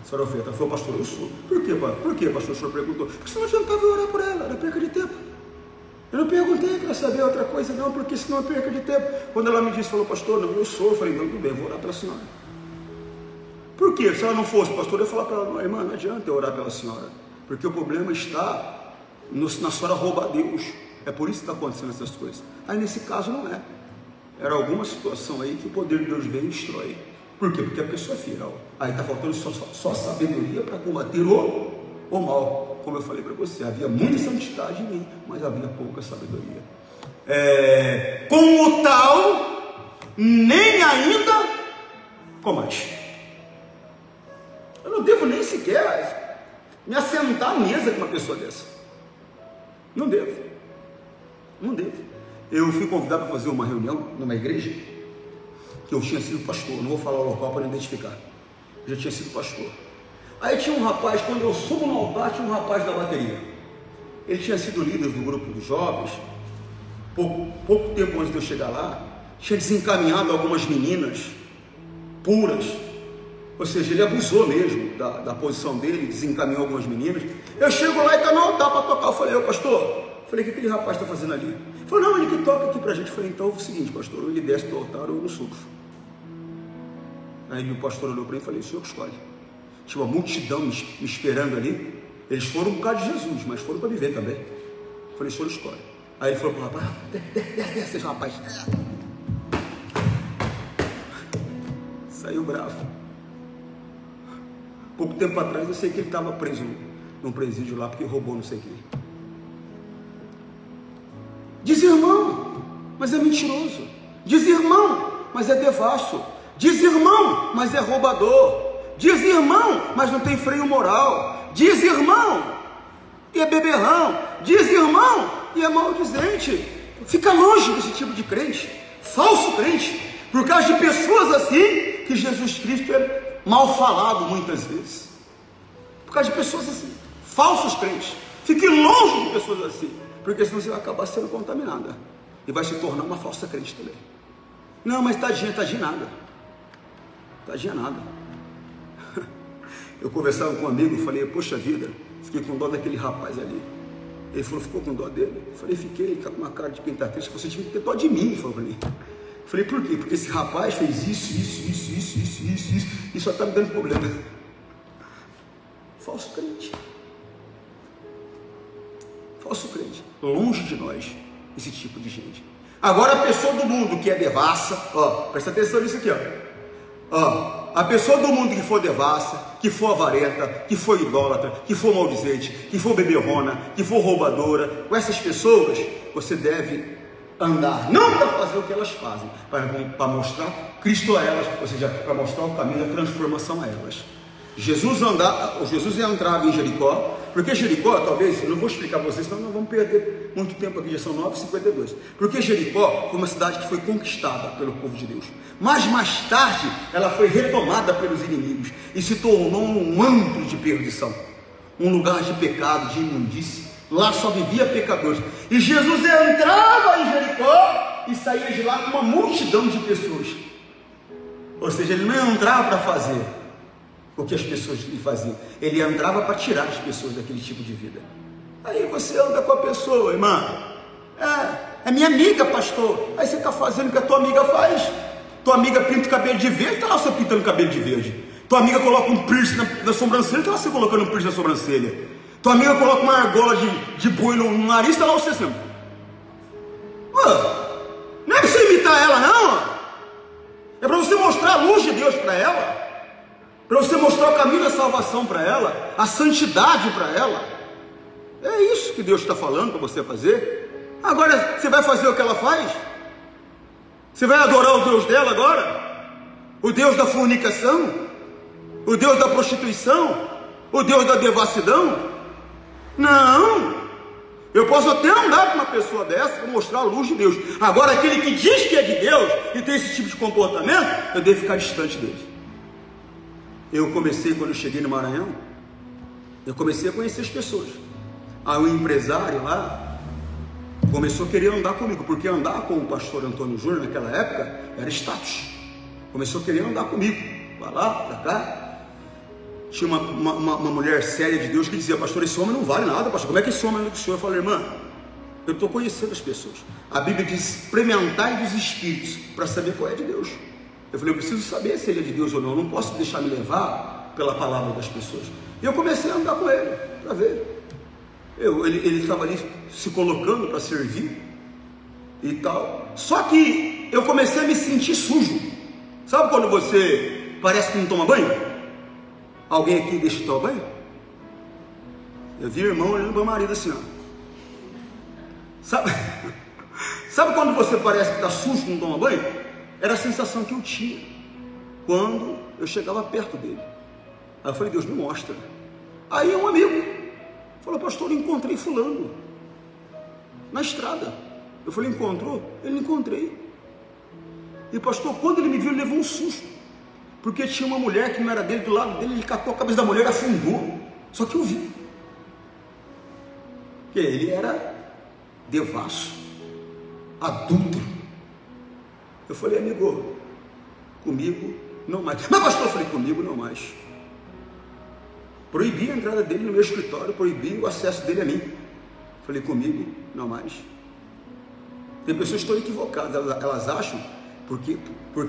A senhora oferta? Ela falou, pastor, eu sou. Por quê, pastor? O senhor perguntou. Porque senão não adiantava eu orar por ela, era perca de tempo. Eu não perguntei para saber outra coisa, não, porque senão é perca de tempo. Quando ela me disse, falou, pastor, não, eu sou. Eu falei, não, tudo bem, vou orar pela senhora. Por quê? Se ela não fosse, pastor, eu ia falar para ela, irmã, não adianta eu orar pela senhora, porque o problema está na senhora roubar Deus. É por isso que está acontecendo essas coisas. Aí nesse caso não é. Era alguma situação aí que o poder de Deus vem e destrói. Por quê? Porque a pessoa é fiel. Aí está faltando só sabedoria para combater o mal. Como eu falei para você, havia muita santidade em mim, mas havia pouca sabedoria. Como tal, nem ainda combate. Eu não devo nem sequer me assentar à mesa com uma pessoa dessa. Não devo. Eu fui convidado para fazer uma reunião numa igreja, que eu tinha sido pastor, não vou falar o local para não identificar, eu já tinha sido pastor. Aí tinha um rapaz, quando eu subo no altar, tinha um rapaz da bateria, ele tinha sido líder do grupo dos jovens, pouco tempo antes de eu chegar lá, tinha desencaminhado algumas meninas puras, ou seja, ele abusou mesmo da posição dele, desencaminhou algumas meninas. Eu chego lá e está no altar para tocar, eu falei, pastor, o que aquele rapaz está fazendo ali? Ele falou, não, ele que toca aqui para a gente. Eu falei, então é o seguinte, pastor, ou ele desce do altar ou eu não subo. Aí o pastor olhou para mim e falei, o senhor que escolhe. Tinha uma multidão me esperando ali. Eles foram por causa de Jesus, mas foram para viver também. Eu falei, o senhor escolhe. Aí ele falou para o rapaz, desce, rapaz. Saiu bravo. Pouco tempo atrás eu sei que ele estava preso num presídio lá porque roubou não sei o que. Diz irmão, mas é mentiroso. Diz irmão, mas é devasso. Diz irmão, mas é roubador. Diz irmão, mas não tem freio moral. Diz irmão, e é beberrão. Diz irmão, e é maldizente. Fica longe desse tipo de crente, falso crente, por causa de pessoas assim, que Jesus Cristo é mal falado muitas vezes. Por causa de pessoas assim, falsos crentes. Fique longe de pessoas assim, porque senão você vai acabar sendo contaminada e vai se tornar uma falsa crente também. Não, mas tadinha nada. Eu conversava com um amigo, falei, poxa vida, fiquei com dó daquele rapaz ali. Ele falou, ficou com dó dele? Eu falei, fiquei, ele está com uma cara de quem está triste. Você tinha que ter dó de mim, ele falou para mim. Eu falei, por quê? Porque esse rapaz fez isso, e só está me dando problema. Falso crente. Longe de nós, esse tipo de gente. Agora a pessoa do mundo que é devassa, presta atenção nisso aqui, a pessoa do mundo que for devassa, que for avarenta, que for idólatra, que for maldizente, que for beberrona, que for roubadora, com essas pessoas você deve andar, não para fazer o que elas fazem, para mostrar Cristo a elas, ou seja, para mostrar o caminho da transformação a elas. Jesus entrava em Jericó, porque Jericó, talvez, eu não vou explicar para vocês, senão nós vamos perder muito tempo aqui, já são 9h52, porque Jericó foi uma cidade que foi conquistada pelo povo de Deus, mas mais tarde ela foi retomada pelos inimigos, e se tornou um antro de perdição, um lugar de pecado, de imundície. Lá só vivia pecadores, e Jesus entrava em Jericó, e saía de lá com uma multidão de pessoas, ou seja, ele não entrava para fazer o que as pessoas lhe faziam, ele entrava para tirar as pessoas daquele tipo de vida. Aí você anda com a pessoa, irmã, é minha amiga, pastor, aí você está fazendo o que a tua amiga faz. Tua amiga pinta o cabelo de verde, está lá você pintando o cabelo de verde. Tua amiga coloca um piercing na sobrancelha, está lá você colocando um piercing na sobrancelha. Tua amiga coloca uma argola de boi no nariz, está lá você assim. Não é para você imitar ela, não. É para você mostrar a luz de Deus para ela, para você mostrar o caminho da salvação para ela, a santidade para ela. É isso que Deus está falando para você fazer. Agora, você vai fazer o que ela faz? Você vai adorar o Deus dela agora? O Deus da fornicação? O Deus da prostituição? O Deus da devassidão? Não! Eu posso até andar com uma pessoa dessa para mostrar a luz de Deus. Agora, aquele que diz que é de Deus e tem esse tipo de comportamento, eu devo ficar distante dele. Eu comecei, quando eu cheguei no Maranhão, eu comecei a conhecer as pessoas. Aí um empresário lá começou a querer andar comigo, porque andar com o pastor Antônio Júnior naquela época era status. Começou a querer andar comigo, para lá, para cá. Tinha uma mulher séria de Deus que dizia: pastor, esse homem não vale nada, pastor, como é que esse homem é do senhor? Eu falei: irmã, eu estou conhecendo as pessoas. A Bíblia diz: experimentai dos espíritos, para saber qual é de Deus. Eu falei: eu preciso saber se ele é de Deus ou não, eu não posso deixar me levar pela palavra das pessoas. E eu comecei a andar com ele, para ver. Ele estava ali se colocando para servir e tal. Só que eu comecei a me sentir sujo. Sabe quando você parece que não toma banho? Alguém aqui deixa de tomar banho? Eu vi o irmão olhando para o marido assim, ó. Sabe quando você parece que está sujo e não toma banho? Era a sensação que eu tinha quando eu chegava perto dele. Aí eu falei: Deus, me mostra. Aí um amigo falou: pastor, eu encontrei fulano na estrada. Eu falei: encontrou? Ele: encontrei. E pastor, quando ele me viu, ele levou um susto, porque tinha uma mulher que não era dele do lado dele. Ele catou a cabeça da mulher e afundou. Só que eu vi, porque ele era devasso, adulto. Eu falei: amigo, comigo não mais. Mas pastor, eu falei: comigo não mais. Proibi a entrada dele no meu escritório, proibi o acesso dele a mim. Falei: comigo não mais. Tem pessoas que estão equivocadas, elas acham, porque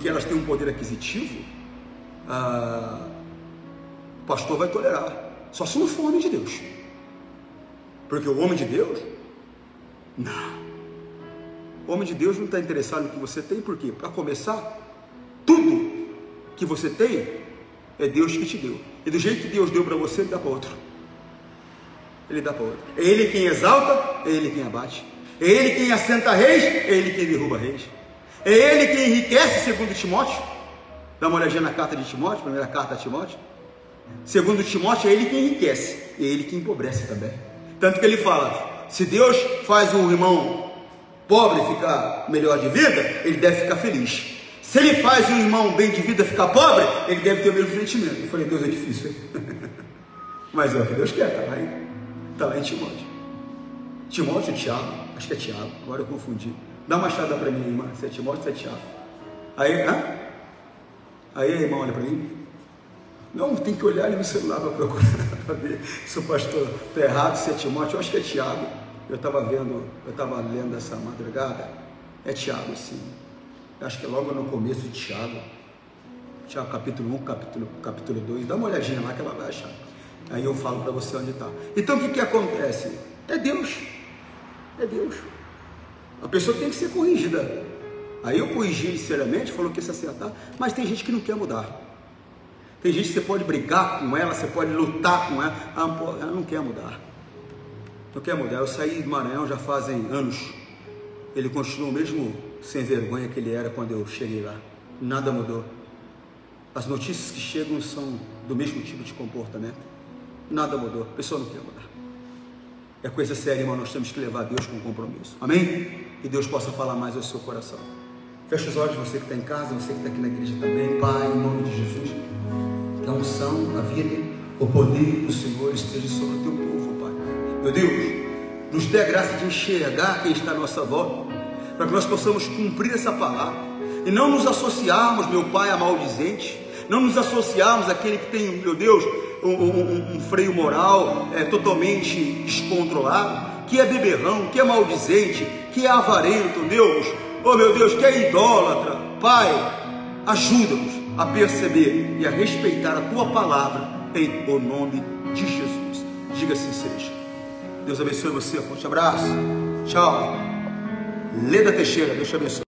elas têm um poder aquisitivo, o pastor vai tolerar, só se não for homem de Deus. Porque o homem de Deus, não. O homem de Deus não está interessado no que você tem. Por quê? Para começar, tudo que você tem é Deus que te deu. E do jeito que Deus deu para você, Ele dá para outro. Ele dá para outro. É Ele quem exalta, é Ele quem abate. É Ele quem assenta reis, é Ele quem derruba reis. É Ele quem enriquece, segundo Timóteo. Dá uma olhadinha na carta de Timóteo, primeira carta a Timóteo. Segundo Timóteo, é Ele quem enriquece, é Ele quem empobrece também. Tanto que ele fala: se Deus faz um irmão pobre ficar melhor de vida, ele deve ficar feliz. Se ele faz um irmão bem de vida ficar pobre, ele deve ter o mesmo sentimento. Eu falei: Deus, é difícil, hein? Mas é o que Deus quer, está lá em Timóteo. Timóteo ou Tiago? Acho que é Tiago, agora eu confundi. Dá uma achada para mim, irmã, se é Timóteo ou se é Tiago. Aí, irmão, olha para mim. Não, tem que olhar ali no celular para procurar, para ver se o pastor está errado, se é Timóteo. Eu acho que é Tiago. Eu estava lendo essa madrugada. É Tiago, sim. Eu acho que é logo no começo de Tiago. Tiago capítulo 1, capítulo 2. Dá uma olhadinha lá que ela vai achar. Aí eu falo para você onde está. Então o que acontece? É Deus. É Deus. A pessoa tem que ser corrigida. Aí eu corrigi ele seriamente, falou que ia se acertar, mas tem gente que não quer mudar. Tem gente que você pode brigar com ela, você pode lutar com ela, ela não quer mudar. Não quer mudar. Eu saí do Maranhão já fazem anos. Ele continua o mesmo sem vergonha que ele era quando eu cheguei lá. Nada mudou. As notícias que chegam são do mesmo tipo de comportamento. Nada mudou. A pessoa não quer mudar. É coisa séria, irmão. Nós temos que levar Deus com compromisso. Amém? Que Deus possa falar mais ao seu coração. Feche os olhos, você que está em casa, você que está aqui na igreja também. Pai, em nome de Jesus, que a unção, a vida, o poder do Senhor esteja sobre o teu povo, Pai. Meu Deus, nos dê a graça de enxergar quem está à nossa volta, para que nós possamos cumprir essa palavra e não nos associarmos, meu Pai, a maldizente, não nos associarmos àquele que tem, meu Deus, um freio moral totalmente descontrolado, que é beberrão, que é maldizente, que é avarento, Deus, oh meu Deus, que é idólatra. Pai, ajuda-nos a perceber e a respeitar a Tua palavra, em o nome de Jesus. Diga assim seja. Deus abençoe você, forte abraço, tchau. Leda Teixeira, Deus te abençoe.